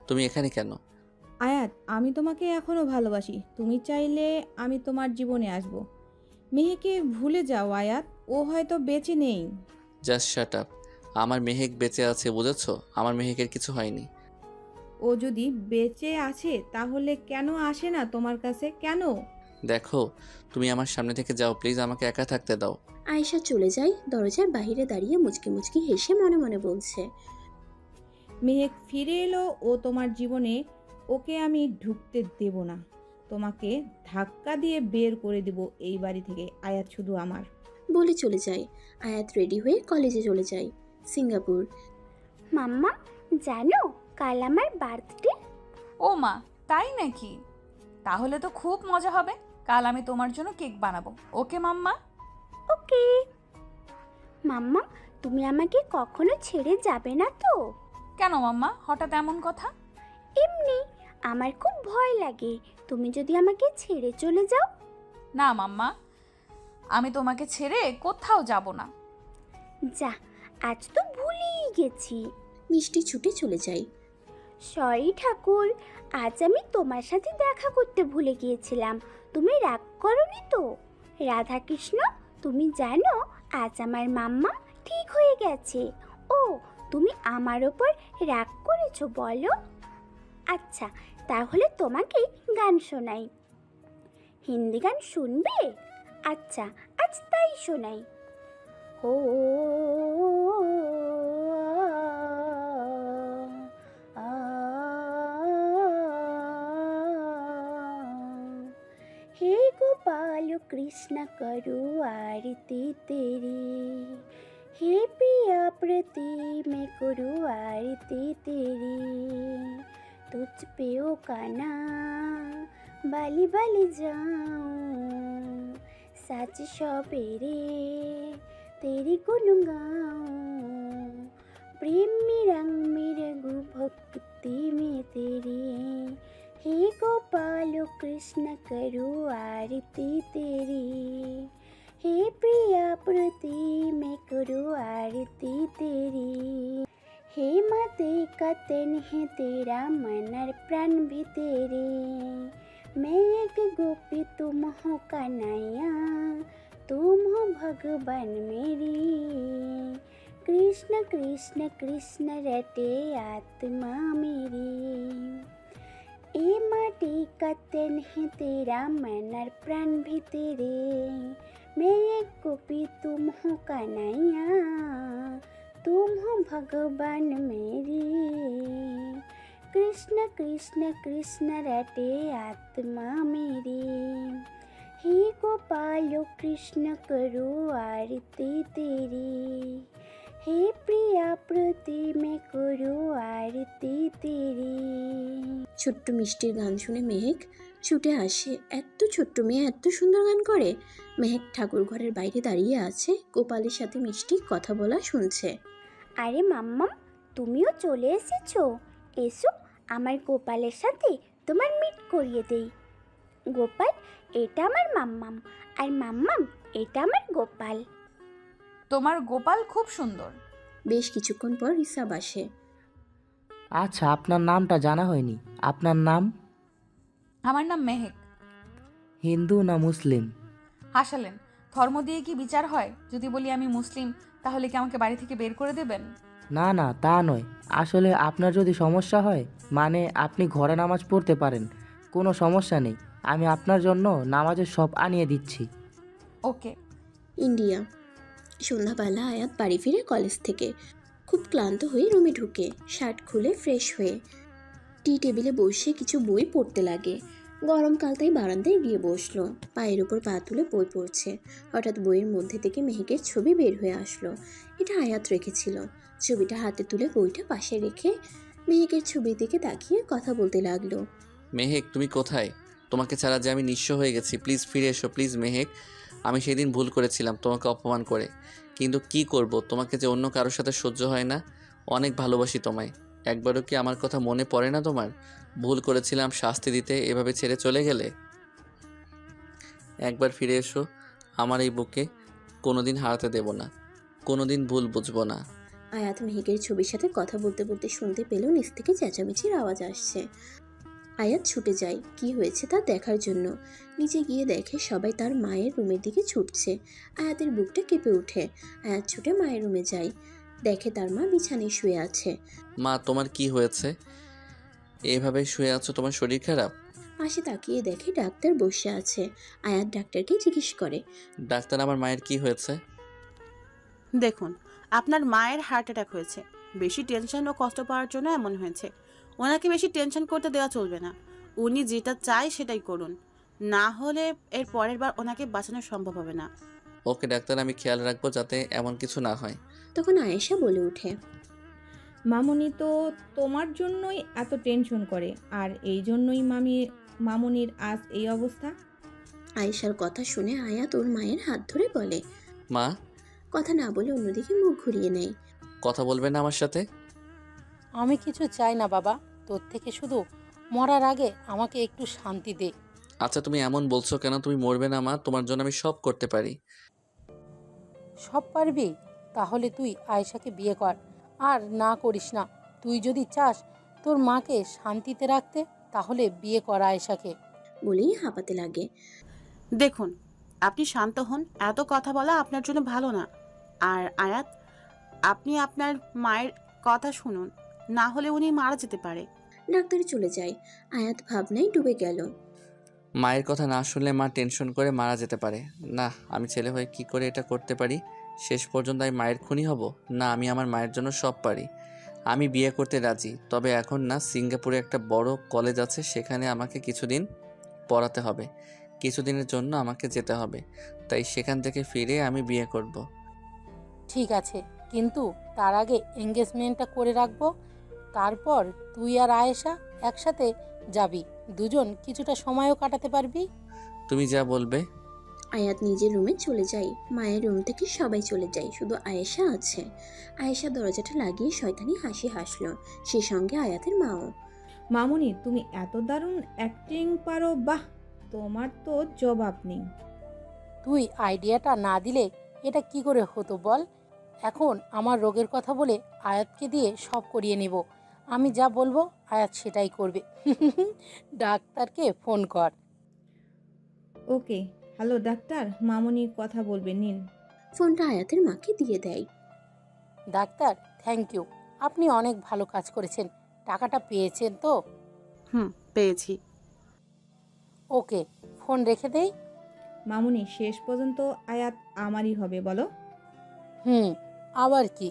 তুমি এখানে কেন? আয়াত, আমি তোমাকে এখনও ভালোবাসি। তুমি চাইলে আমি তোমার জীবনে আসব। মেহেকে ভুলে যাও আয়াত, ও হয়তো বেঁচে নেই। Just shut up. আমার মেহেক বেঁচে আছে, বুঝেছো? আমার মেহেকের কিছু হয়নি। ও যদি বেঁচে আছে তাহলে কেন আসে না তোমার কাছে? কেন? দেখো, তুমি আমার সামনে থেকে যাও, প্লিজ আমাকে একা থাকতে দাও। আয়েশা চলে যায়। দরজার বাইরে দাঁড়িয়ে মুচকি মুচকি হেসে মনে মনে বলছে, মেহেক ফিরে এলো, ও তোমার জীবনে, ওকে আমি ঢুকতে দেব না। তোমাকে ধাক্কা দিয়ে বের করে দেব এই বাড়ি থেকে। আয়াত শুধু আমার। বলে চলে যায়। আয়াত রেডি হয়ে কলেজে চলে যায়। সিঙ্গাপুর। মাম্মা, জানো কাল আমার বার্থডে? ও মা, তাই নাকি? তাহলে তো খুব মজা হবে। কাল আমি তোমার জন্য কেক বানাবো। ওকে মাম্মা? ওকে। মাম্মা, তুমি আমাকে কখনো ছেড়ে যাবে না তো? কেন মাম্মা, হঠাৎ এমন কথা? এমনি, আমার খুব ভয় লাগে তুমি যদি আমাকে ছেড়ে চলে যাও। না মাম্মা, আমি তোমাকে ছেড়ে কোথাও যাব না। যা, আজ তো ভুলেই গেছি। মিষ্টি ছুটে চলে যায়। সরি ঠাকুর, আজ আমি তোমার সাথে দেখা করতে ভুলে গিয়েছিলাম। তুমি রাগ করোনি তো? রাধাকৃষ্ণ, তুমি জানো আজ আমার মাম্মা ঠিক হয়ে গেছে। ও, তুমি আমার ওপর রাগ করেছো বলো? আচ্ছা, তাহলে তোমাকে গান শোনাই। হিন্দি গান শুনবে? আচ্ছা আজ তাই শোনাই। ও আ, हे गोपाल कृष्ण करो आरती तेरी, हे प्रिया प्रति मैं करो आरती तेरी, तुझ पे ओ काना बाली बाली जाऊं, साच सवेरे तेरी गुन गाऊं, प्रेम में रंग में रघु भक्ति में तेरी, हे गोपाल कृष्ण करो आरती तेरी, हे प्रिया प्रति मैं करो आरती तेरी, हे माते का तन है तेरा मन और प्राण भी तेरे, मैं एक गोपी तुम हो कन्हैया, तुम हो भगवान मेरी, कृष्ण कृष्ण कृष्ण रटे आत्मा मेरी, ए माटी का तन है तेरा मन और प्राण भी तेरे, मैं एक गोपी तुम हो कन्हैया, तुम हो भगवान मेरी, कृष्ण कृष्ण कृष्ण रटे आत्मा मेरी, हे गोपाल कृष्ण करो आरती तेरी, हे प्रिया प्रति मैं करो आरती तेरी। ছোট্ট মিষ্টির গান শুনে মেহেক ছুটে আসে। এত ছোট্ট মেয়ে এত সুন্দর গান করে। মেহেক ঠাকুর ঘরের বাইরে দাঁড়িয়ে আছে, গোপালের সাথে মিষ্টি কথা বলা শুনছে। আরে মাম্মাম, তুমিও চলে এসেছো? এসো, আমার গোপালের সাথে তোমার মিট করিয়ে দেই। গোপাল, এটা আমার মাম্মাম, আর মাম্মাম এটা আমার গোপাল। তোমার গোপাল খুব সুন্দর। বেশ কিছুক্ষণ পর রিসাব আসে। আচ্ছা, আপনার নামটা জানা হয়নি। আপনার নাম? আমার নাম মেহেক। হিন্দু না মুসলিম? হাসালেন, ধর্ম দিয়ে কি বিচার হয়? যদি বলি আমি মুসলিম, তাহলে কি আমাকে বাড়ি থেকে বের করে দেবেন? না না, তা নয়। আসলে আপনার যদি সমস্যা হয়, মানে আপনি ঘরে নামাজ পড়তে পারেন, কোনো সমস্যা নেই। আমি আপনার জন্য নামাজের সব আনিয়ে দিচ্ছি। ওকে। ইন্ডিয়া। সন্ধ্যাবেলা আয়াত বাড়ি ফিরে কলেজ থেকে খুব ক্লান্ত হয়ে রুমে ঢুকে শার্ট খুলে ফ্রেশ হয়ে টি টেবিলে বসে কিছু বই পড়তে লাগে। গরমকাল তাই বারান্দায় গিয়ে বসলো, পায়ের উপর পা তুলে বই পড়ছে। হঠাৎ বইয়ের মধ্যে থেকে মেহেকের ছবি বের হয়ে আসলো। এটা আয়াত রেখেছিল। ছবিটা হাতে তুলে বইটা পাশে রেখে মেহেকের ছবির দিকে তাকিয়ে কথা বলতে লাগলো। মেহেক, তুমি কোথায়? তোমাকে ছাড়া যে আমি নিঃস্ব হয়ে গেছি। প্লিজ ফিরে এসো, প্লিজ মেহেক। আমি সেদিন ভুল করেছিলাম তোমাকে অপমান করে, কিন্তু কি করব, তোমাকে যে অন্য কারোর সাথে সহ্য হয় না। অনেক ভালোবাসি তোমায়। একবারও কি আমার কথা মনে পড়ে না তোমার? ভুল করেছিলাম, শাস্তি দিতে এভাবে ছেড়ে চলে গেলে। একবার ফিরে এসো আমার এই বুকে। কোনোদিন হারাতে দেব না, কোনোদিন ভুল বুঝবো না। আয়াত মেহেকের ছবির সাথে কথা বলতে বলতে শুনতে পেল নিচ থেকে চেঁচামেচির আওয়াজ আসছে। আয়াত ছুটে যায় কি হয়েছে তা দেখার জন্য। নিচে গিয়ে দেখে সবাই তার মায়ের রুমের দিকে ছুটছে। আয়াতের বুকটা কেঁপে ওঠে। আয়াত ছুটে মায়ের রুমে যায়, দেখে তার মা বিছানায় শুয়ে আছে। মা, তোমার কি হয়েছে? এভাবে শুয়ে আছো, তোমার শরীর খারাপ? পাশে তাকিয়ে দেখে ডাক্তার বসে আছে। আয়াত ডাক্তারকে জিজ্ঞেস করে, ডাক্তার, আমার মায়ের কি হয়েছে? দেখুন, আপনার মায়ের হার্ট অ্যাটাক হয়েছে। বেশি টেনশন ও কষ্ট পাওয়ার জন্য এমন হয়েছে। ওনাকে বেশি টেনশন করতে দেওয়া চলবে না। উনি যেটা চায় সেটাই করুন, না হলে এর পরের বার ওনাকে বাঁচানো সম্ভব হবে না। ওকে ডাক্তার, আমি খেয়াল রাখবো যাতে এমন কিছু না হয়। তখন আয়েশা বলে ওঠে, মামুনি তো তোমার জন্যই এত টেনশন করে, আর এই জন্যই মামুনির আজ এই অবস্থা। আয়েশার কথা শুনে আয়াত ওর মায়ের হাত ধরে বলে, মা। কথা না বলে অন্যদিকে মুখ ঘুরিয়ে নেয়। কথা বলবে না আমার সাথে? আমি কিছু চাই না বাবা, তোর থেকে শুধু মরার আগে আমাকে একটু শান্তি দে। আচ্ছা, তুমি এমন বলছো কেন? তুমি মরবে না মা, তোমার জন্য আমি সব করতে পারি। সব পারবি? তাহলে তুই আয়েশাকে বিয়ে কর, আর না করিস না। তুই যদি চাস তোর মাকে শান্তিতে রাখতে, তাহলে বিয়ে কর আয়েশাকে। বলেই হাঁপাতে লাগে। দেখুন, আপনি শান্ত হন। এত কথা বলা আপনার জন্য ভালো না। আর আয়াত, আপনি আপনার মায়ের কথা শুনুন, না হলে উনি মারা যেতে পারে। ডাক্তার চলে যায়। আয়াত ভাবনায় ডুবে গেল। মায়ের কথা না শুনলে মা টেনশন করে মারা যেতে পারে। না, আমি ছেলে হয়ে কি করে এটা করতে পারি? শেষ পর্যন্ত আমি মায়ের খুনি হব? না, আমি আমার মায়ের জন্য সব পারি। আমি বিয়ে করতে রাজি, তবে এখন না। সিঙ্গাপুরে একটা বড় কলেজ আছে, সেখানে আমাকে কিছুদিন পড়াতে হবে। কিছুদিনের জন্য আমাকে যেতে হবে, তাই সেখান থেকে ফিরে আমি বিয়ে করব। ঠিক আছে, কিন্তু তার আগে এঙ্গেজমেন্টটা করে রাখবো। তারপর তুই আর আয়েশা একসাথে যাবি, দুজন কিছুটা সময়ও কাটাতে পারবি। তুমি যা বলবে। আয়াত নিজের রুমে চলে যায়। মায়ের রুম থেকে সবাই চলে যায়, শুধু আয়েশা আছে। আয়েশা দরজাটা লাগিয়ে শয়তানি হাসি হাসলো, সে সঙ্গে আয়াতের মাও। মামুনি, তুমি এত দারুণ অ্যাক্টিং পারো, বাহ! তোমার তো জবাব নেই। তুই আইডিয়াটা না দিলে এটা কি করে হতো বল? এখন আমার রোগের কথা বলে আয়াতকে দিয়ে সব করিয়ে নেব। আমি যা বলবো আয়াত সেটাই করবে। ডাক্তারকে ফোন কর। ওকে, হ্যালো ডাক্তার, মামুনি কথা বলবে, নিন। ফোনটা আয়াতের মাকে দিয়ে দেয়। ডাক্তার, থ্যাংক ইউ, আপনি অনেক ভালো কাজ করেছেন। টাকাটা পেয়েছেন তো? পেয়েছি। ওকে, ফোন রেখে দেই। মামুনি, শেষ পর্যন্ত আয়াত আমারই হবে, বলো। আবার কি?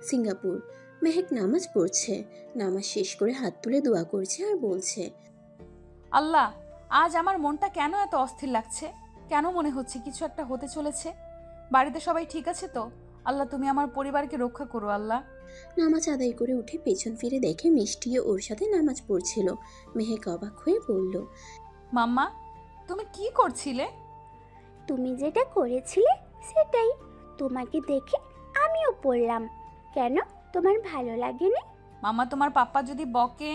সিঙ্গাপুর। মেহেক নামাজ পড়ছে। নামাজ শেষ করে হাত তুলে দোয়া করছে আর বলছে, আল্লাহ, আজ আমার মনটা কেন এত অস্থির লাগছে? কেন মনে হচ্ছে কিছু একটা হতে চলেছে? বাড়িতে সবাই ঠিক আছে তো? আল্লাহ, তুমি আমার পরিবারকে রক্ষা করো আল্লাহ। নামাজ আদায় করে উঠে পেছন ফিরে দেখে মিষ্টিও ওর সাথে নামাজ পড়ছিল। মেহেক অবাক হয়ে বলল, মাম্মা, তুমি কি করছিলে? তুমি যেটা করেছিলে সেটাই। তোমাকে দেখে আমিও পড়লাম। কেন, তোমার ভালো লাগেনি? মাম্মা, তোমার পাপ্পা যদি বকে?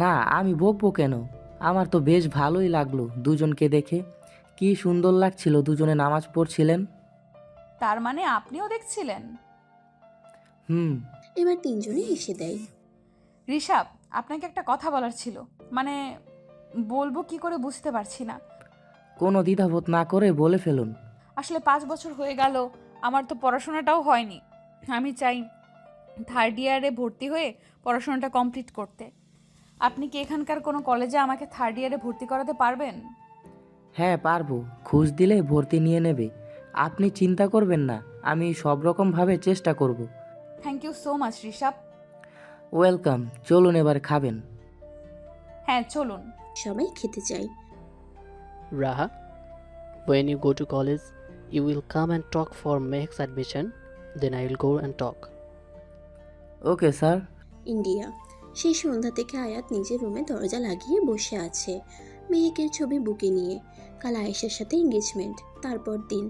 না, আমি বকবো কেন? আমার তো বেশ ভালোই লাগলো দুজনকে দেখে। কি সুন্দর লাগছিল দুজনে নামাজ পড়ছিলেন। তার মানে আপনিও দেখছিলেন? এবার তিনজনে হেসে দেয়। ঋষাব, আপনাকে একটা কথা বলার ছিল, মানে বলবো কি করে বুঝতে পারছি না। কোনো দ্বিধাবোধ না করে বলে ফেলুন। আসলে 5 বছর হয়ে গেল, আমার তো পড়াশোনাটাও হয়নি। আমি চাই 3rd ইয়ারে ভর্তি হয়ে পড়াশোনাটা কমপ্লিট করতে। আপনি কি এখানকার কোনো কলেজে আমাকে 3rd ইয়ারে ভর্তি করাতে পারবেন? হ্যাঁ পারবো, খোঁজ দিলে ভর্তি নিয়ে নেবে। আপনি চিন্তা করবেন না, আমি সব রকমভাবে চেষ্টা করব। Thank you so much Rishabh. Welcome, চলুন এবার খাবেন। হ্যাঁ চলুন। সবাই খেতে চায়। Raha, when you go to college, you will come and talk for Mehek's admission. Then I will go and talk. Okay sir. India. সেই সন্ধ্যা থেকে আয়াত নিজের রুমে দরজা লাগিয়ে বসে আছে, মেহেকের ছবি বুকে নিয়ে। কাল আয়েশার সাথে এঙ্গেজমেন্ট, তারপর দিন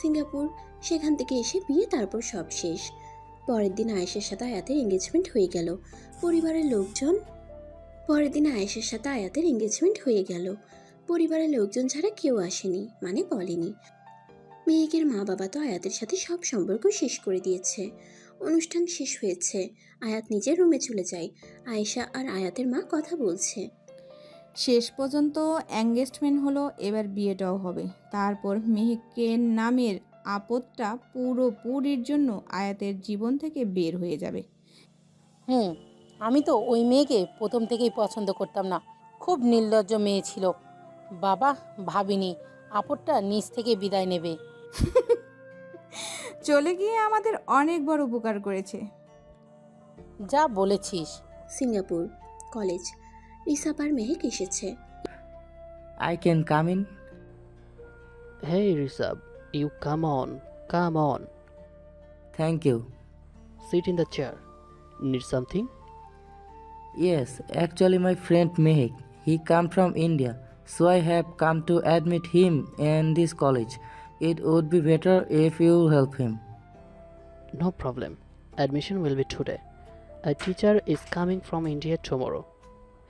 সিঙ্গাপুর, সেখান থেকে এসে বিয়ে, তারপর সব শেষ। পরের দিন আয়েশার সাথে আয়াতের এঙ্গেজমেন্ট হয়ে গেল। পরিবারের লোকজন ছাড়া কেউ আসেনি, মানে বলেনি। মেহেকের মা বাবা তো আয়াতের সাথে সব সম্পর্ক শেষ করে দিয়েছে। অনুষ্ঠান শেষ হয়েছে, আয়াত নিজের রুমে চলে যায়। আয়েশা আর আয়াতের মা কথা বলছে। শেষ পর্যন্ত এঙ্গেজমেন্ট হলো, এবার বিয়েটাও হবে। তারপর মেহেকের নামের আপদটা পুরোপুরির জন্য আয়াতের জীবন থেকে বের হয়ে যাবে। আমি তো ওই মেয়েকে প্রথম থেকেই পছন্দ করতাম না। খুব নির্লজ্জ মেয়ে ছিল। বাবা, ভাবিনি আপদটা নিজ থেকে বিদায় নেবে। চলে গিয়ে আমাদের অনেক বড় উপকার করেছে। যা বলেছিস। Singapore college. রিসাব আর মেহেক এসেছে। I can come in? Hey Rishabh, you come on. Thank you. Sit in the chair. Need something? Yes, actually my friend Mehek, he come from India, so I have come to admit him in this college. It would be better if you help him. No problem. Admission will be today. A teacher is coming from India tomorrow.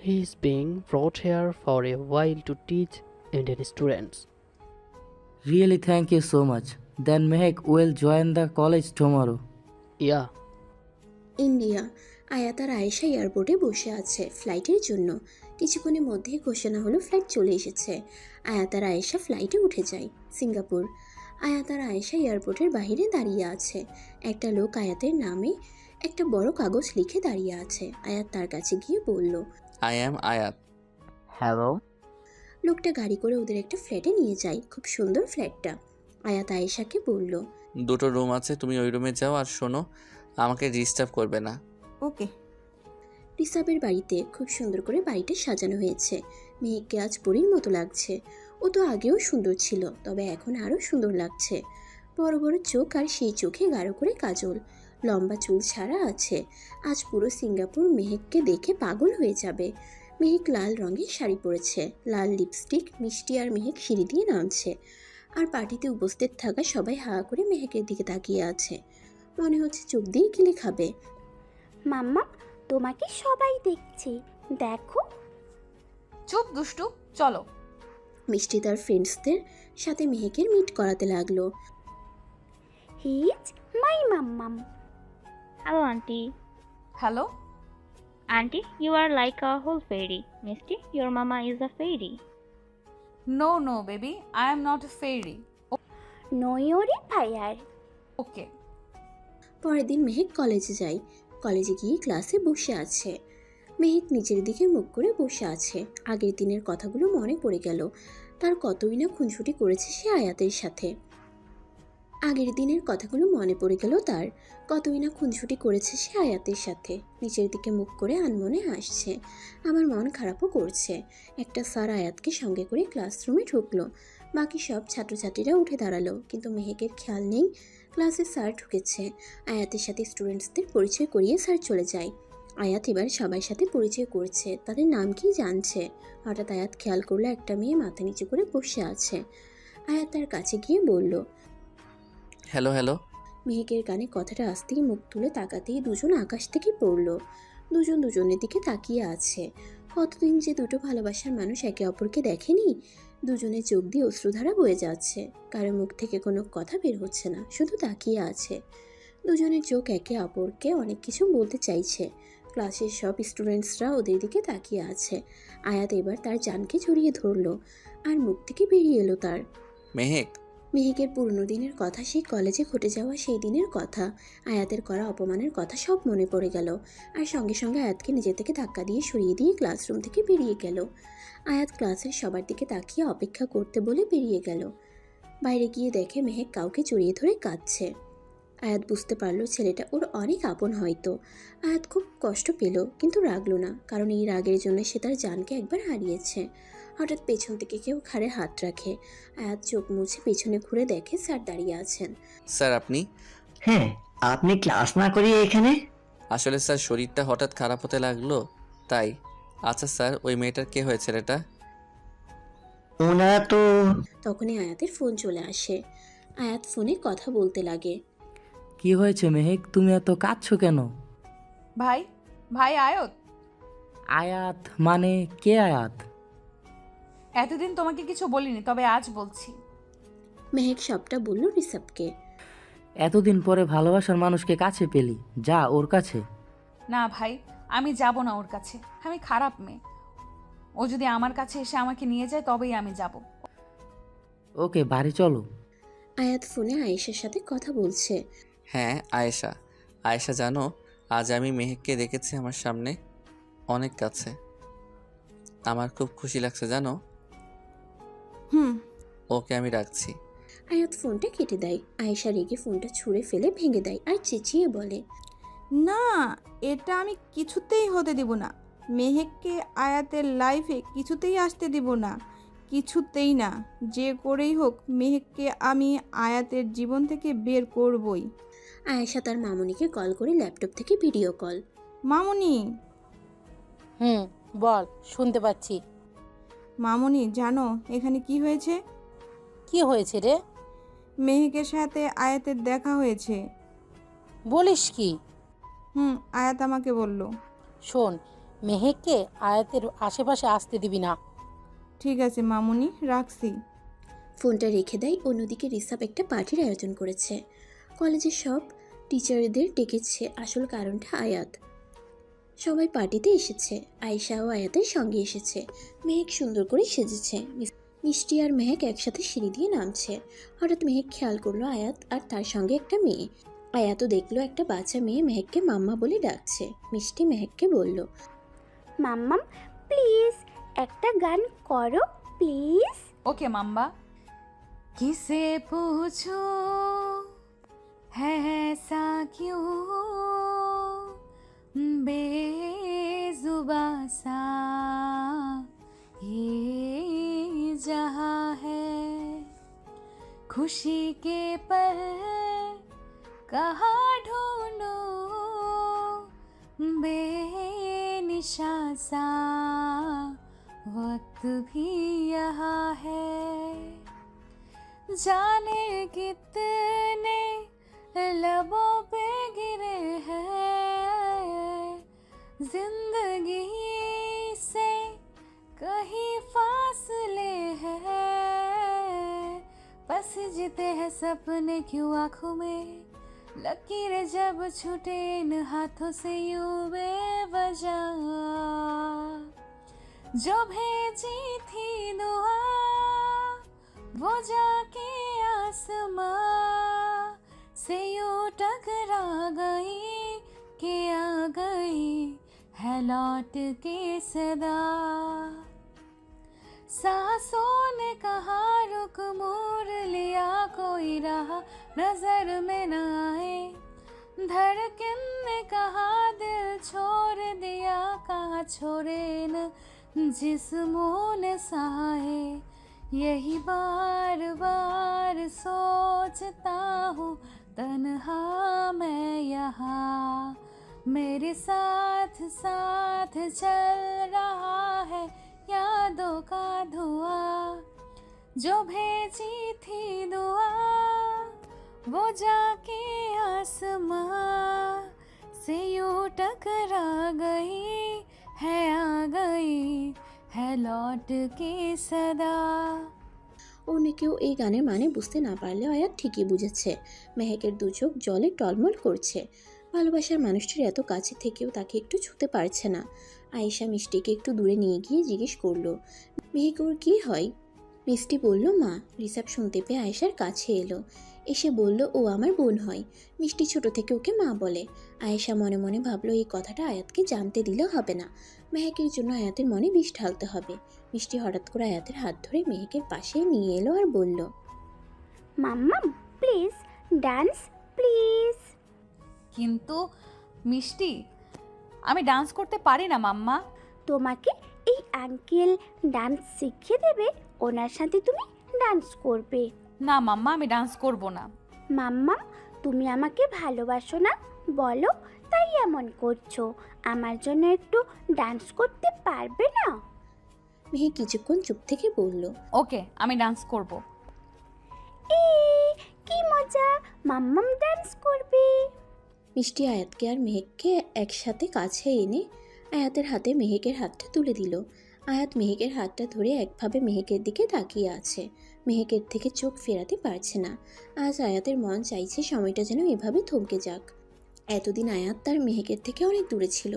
He is being brought here for a while to teach Indian students. Really thank you so much. Then Mehek will join the college tomorrow. Yeah. India. আয়াত আর আয়েশা এয়ারপোর্টে বসে আছে ফ্লাইটের জন্য। কিছুক্ষণের মধ্যেই ঘোষণা হলো ফ্লাইট চলে এসেছে। আয়াত আর আয়েশা ফ্লাইটে উঠে যায়। সিঙ্গাপুর। আয়াত আর আয়েশা এয়ারপোর্টের বাইরে দাঁড়িয়ে আছে। একটা লোক আয়াতের নামে একটা বড় কাগজ লিখে দাঁড়িয়ে আছে। আয়াত তার কাছে গিয়ে বলল, আই অ্যাম আয়াত। হ্যালো। লোকটা গাড়ি করে ওদের একটা ফ্ল্যাটে নিয়ে যায়, খুব সুন্দর ফ্ল্যাটটা। আয়াত আয়েশাকে বলল, 2টো রুম আছে, তুমি ওই রুমে যাও। আর শোনো, আমাকে ডিস্টার্ব করবে না। ওকে। রিসাবের বাড়িতে খুব সুন্দর করে বাড়িটা সাজানো হয়েছে। মেহেককে আজ পরীর মতো লাগছে। ও তো আগেও সুন্দর ছিল, তবে এখন আরও সুন্দর লাগছে। বড় বড় চোখ আর সেই চোখে গাঢ় করে কাজল, লম্বা চুল ছাড়া আছে। আজ পুরো সিঙ্গাপুর মেহেককে দেখে পাগল হয়ে যাবে। মেহেক লাল রঙের শাড়ি পরেছে, লাল লিপস্টিক। মিষ্টি আর মেহেক সিঁড়ি দিয়ে নামছে, আর পার্টিতে উপস্থিত থাকা সবাই হা করে মেহেকের দিকে তাকিয়ে আছে। মনে হচ্ছে চোখ দিয়ে গিলে খাবে। মাম্মা, তোমাকে সবাই দেখছে, দেখো। চুপ দুষ্টু, চলো। মিষ্টি তার ফ্রেন্ডসদের সাথে মেহেকের মিট করাতে লাগলো। হি ইজ মাই মাম্মাম। Hello aunty. Hello aunty, you are like a whole fairy. Misty, your mama is a fairy. No no baby, I am not a fairy. নয়রে ফায়ার। ওকে। পরের দিন মেহেক কলেজে যায়। কলেজে গিয়ে ক্লাসে বসে আছে। মেহেক নিচের দিকে মুখ করে বসে আছে। আগের দিনের কথাগুলো মনে পড়ে গেল। তার কতই না খুনসুটি করেছে সে আয়াতের সাথে। আগের দিনের কথাগুলো মনে পড়ে গেল তার। কতই না খুনসুটি করেছে সে আয়াতের সাথে। নিচের দিকে মুখ করে আনমনে হাসছে। আমার মন খারাপও করছে। একটা স্যার আয়াতকে সঙ্গে করে ক্লাসরুমে ঢুকলো। বাকি সব ছাত্রছাত্রীরা উঠে দাঁড়ালো, কিন্তু মেহেকের খেয়াল নেই ক্লাসে স্যার ঢুকেছে। আয়াতের সাথে স্টুডেন্টসদের পরিচয় করিয়ে স্যার চলে যায়। আয়াত এবার সবার সাথে পরিচয় করছে, তাদের নাম কি জানছে। হঠাৎ আয়াত খেয়াল করলো একটা মেয়ে মাথা নিচু করে বসে আছে। আয়াত তার কাছে গিয়ে বলল, হ্যালো হ্যালো। মেহেকের কানে কথাটা আসতেই মুখ তুলে তাকাতেই দুজন আকাশ থেকে পড়ল। দুজন দুজনের দিকে তাকিয়ে আছে। কতদিন যে দুটো ভালোবাসার মানুষ একে অপরকে দেখেনি। দুজনের চোখ দিয়ে অশ্রুধারা বয়ে যাচ্ছে। কারো মুখ থেকে কোনো কথা বের হচ্ছে না, শুধু তাকিয়ে আছে। দুজনের চোখ একে অপরকে অনেক কিছু বলতে চাইছে। ক্লাসের সব স্টুডেন্টসরা ওদের দিকে তাকিয়ে আছে। আয়াত এবার তার জানকে জড়িয়ে ধরলো, আর মুখ থেকে বেরিয়ে এলো তার। মেহেক। মেহেকের পুরনো দিনের কথা, সেই কলেজে ঘটে যাওয়া সেই দিনের কথা, আয়াতের করা অপমানের কথা সব মনে পড়ে গেল। আর সঙ্গে সঙ্গে আয়াতকে নিজে থেকে ধাক্কা দিয়ে সরিয়ে দিয়ে ক্লাসরুম থেকে বেরিয়ে গেল। আয়াত ক্লাসের সবার দিকে তাকিয়ে অপেক্ষা করতে বলে বেরিয়ে গেল। বাইরে গিয়ে দেখে মেহেক কাউকে জড়িয়ে ধরে কাঁদছে। আয়াত বুঝতে পারলো ছেলেটা ওর অনেক আপন হয়তো। আয়াত খুব কষ্ট পেল, কিন্তু রাগলো না, কারণ এই রাগের জন্য সে তার জানকে একবার হারিয়েছে। হঠাৎ পেছন থেকে কেউ ঘাড়ে হাত রাখে। আয়াত চোখ মুছে পেছনে ঘুরে দেখে স্যার দাঁড়িয়ে আছেন। স্যার আপনি? হ্যাঁ, আপনি ক্লাস না করিয়ে এখানে? আসলে স্যার শরীরটা হঠাৎ খারাপ হতে লাগলো, তাই। আচ্ছা স্যার, ওই মেয়েটার কে হয়েছে ছেলেটা? ওনারা তো। তখনই আয়াতের ফোন চলে আসে। আয়াত ফোনে কথা বলতে লাগে। কি হয়েছে মেহেক, তুমি এত কাঁদছো কেন? ভাই, ভাই আয়াত। আয়াত মানে কে আয়াত? এতদিন তোমাকে কিছু বলিনি, তবে আজ বলছি। মেহেক সবটা বলল রিসাবকে। এতদিন পরে ভালোবাসার মানুষকে কাছে পেলি, যা ওর কাছে। না ভাই, আমি যাব না ওর কাছে। আমি খারাপ মেয়ে। ও যদি আমার কাছে এসে আমাকে নিয়ে যায় তবেই আমি যাব। ওকে, বাড়ি চলো। আয়াত ফোনে আয়েশার সাথে কথা বলছে। হ্যাঁ আয়েশা। আয়েশা জানো, আজ আমি মেহেককে দেখেছি আমার সামনে, অনেক কাছে। আমার খুব খুশি লাগছে জানো। ওকে আমি রাখছি। আয়াত ফোনটা কেটে দেয়। আয়েশা রেগে ফোনটা ছুঁড়ে ফেলে ভেঙে দেয় আর চেঁচিয়ে বলে, না, এটা আমি কিছুতেই হতে দিব না। মেহেককে আয়াতের লাইফে কিছুতেই আসতে দিব না, কিছুতেই না। যে করেই হোক মেহেককে আমি আয়াতের জীবন থেকে বের করবই। আয়েশা তার মামুনিকে কল করে ল্যাপটপ থেকে ভিডিও কল। মামুনি। বল, শুনতে পাচ্ছি। মামুনি জানো এখানে কি হয়েছে? কি হয়েছে রে? মেহেকের সাথে আয়াতের দেখা হয়েছে। বলিস কি? আয়াত আমাকে বলল। শোন, মেহেককে আয়াতের আশেপাশে আসতে দিবি না। ঠিক আছে মামুনি, রাখছি। ফোনটা রেখে দেয়। অন্যদিকে রিসাব একটা পার্টির আয়োজন করেছে। কলেজের সব টিচারদের ডেকেছে। আসল কারণটা আয়াত। সবাই পার্টিতে এসেছে। আয়েশা ও আয়াতের সঙ্গে এসেছে। মেহেক সুন্দর করে সেজেছে। মিষ্টি আর মেহেক একসাথে সিঁড়ি দিয়ে নামছে। হঠাৎ মেহেক খেয়াল করলো আয়াত আর তার সঙ্গে একটা মেয়ে। আয়াতও দেখলো একটা বাচ্চা মেয়ে মেহেককে মাম্মা বলে ডাকছে। মিষ্টি মেহেককে বলল, মাম্মাম প্লিজ একটা গান করো প্লিজ। ओके मम्मा। किसे पूछो है ऐसा क्यों बेजुबा सा ये जहां है, खुशी के पल कहाँ ढूंढो बेनिशा सा वक्त भी यहाँ है, जाने कितने लबों पे गिरे हैं जिंदगी से कहीं फासले हैं, बस जीते हैं सपने क्यों आँखों में, लकीरें जब छूटे इन हाथों से यूं बेवजह, जो भेजी थी दुआ वो जाके आसमां से यूं टकरा गई कि आ गई है लौट के सदा, सांसों ने कहा रुक मोड़ लिया कोई राह नजर में न आए, धड़कन ने कहा दिल छोड़ दिया कहाँ छोड़े न जिस्मों ने सहाए, यही बार बार सोचता हूँ तन्हा मैं यहाँ, मेरे साथ साथ चल रहा है यादों का धुआं, जो भेजी थी दुआ वो जाके आसमां से यूं टकरा गई है आ गई है लौट के सदा। অন্য কেউ এই গানের মানে বুঝতে না পারলেও আয়াত ঠিকই বুঝেছে। মেহেকের দু চোখ জলে টলমল করছে। ভালোবাসার মানুষটির এত কাছে থেকেও তাকে একটু ছুঁতে পারছে না। আয়েশা মিষ্টিকে একটু দূরে নিয়ে গিয়ে জিজ্ঞেস করলো, মেহেক ওর কী হয়? মিষ্টি বলল মা। রিসাব শুনতে পেয়ে আয়েশার কাছে এলো, এসে বলল ও আমার বোন হয়। মিষ্টি ছোট থেকে ওকে মা বলে। আয়েশা মনে মনে ভাবলো এই কথাটা আয়াতকে জানতে দিলেও হবে না, মেহেকের জন্য আয়াতের মনে বিষ ঢালতে হবে। মিষ্টি হঠাৎ করে আয়াতের হাত ধরে মেহেকের পাশে নিয়ে এলো আর বলল, মাম্মাম প্লিজ ডান্স প্লিজ। কিন্তু মিষ্টি আমি ডান্স করতে পারি না মাম্মা। তোমাকে এই আঙ্কেল ডান্স শিখিয়ে দেবে, ওনার সাথে তুমি ডান্স করবে। না মাম্মা আমি ডান্স করব না। মাম্মা তুমি আমাকে ভালোবাসো না বলো, তাই এমন করছো। আমার জন্য একটু ডান্স করতে পারবে না? মেহেক কিছুক্ষণ চুপ থেকে বলল, ওকে আমি ডান্স করব। এ কি মজা, মাম্মাম ডান্স করবে। মিষ্টি আয়াতকে আর মেহেককে একসাথে কাছে এনে আয়াতের হাতে মেহেকের হাতটা তুলে দিল। আয়াত মেহেকের হাতটা ধরে একভাবে মেহেকের দিকে তাকিয়ে আছে, মেহেকের থেকে চোখ ফেরাতে পারছে না। আজ আয়াতের মন চাইছে সময়টা যেন এভাবে থমকে যাক। এতদিন আয়াত তার মেহেকের থেকে অনেক দূরে ছিল।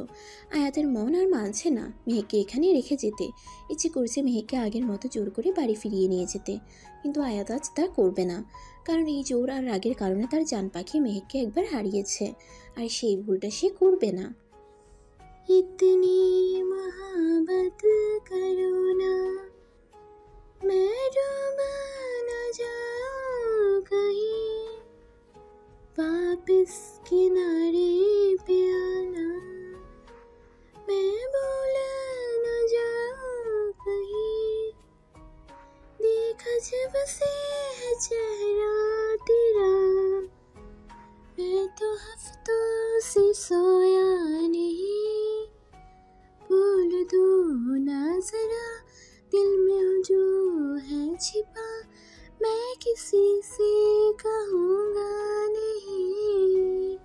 আয়াতের মন আর মানছে না মেহেককে এখানে রেখে যেতে। ইচ্ছে করছে মেহেককে আগের মতো জোর করে বাড়ি ফিরিয়ে নিয়ে যেতে, কিন্তু আয়াত আজ তা করবে না, কারণ এই জোর আর রাগের কারণে তার জান পাখি মেহেককে একবার হারিয়েছে, আর সেই ভুলটা সে করবে না। ইতনি মহাবত করো না मैं डूबा न जाऊं कहीं, वापस किनारे पे आना मैं भूला न जाऊं कहीं, देखा जब से है चेहरा तेरा मैं तो हफ्तों से सोया नहीं, भूल दो ना जरा दिल में जो है छिपा मैं किसी से कहूँगा नहीं,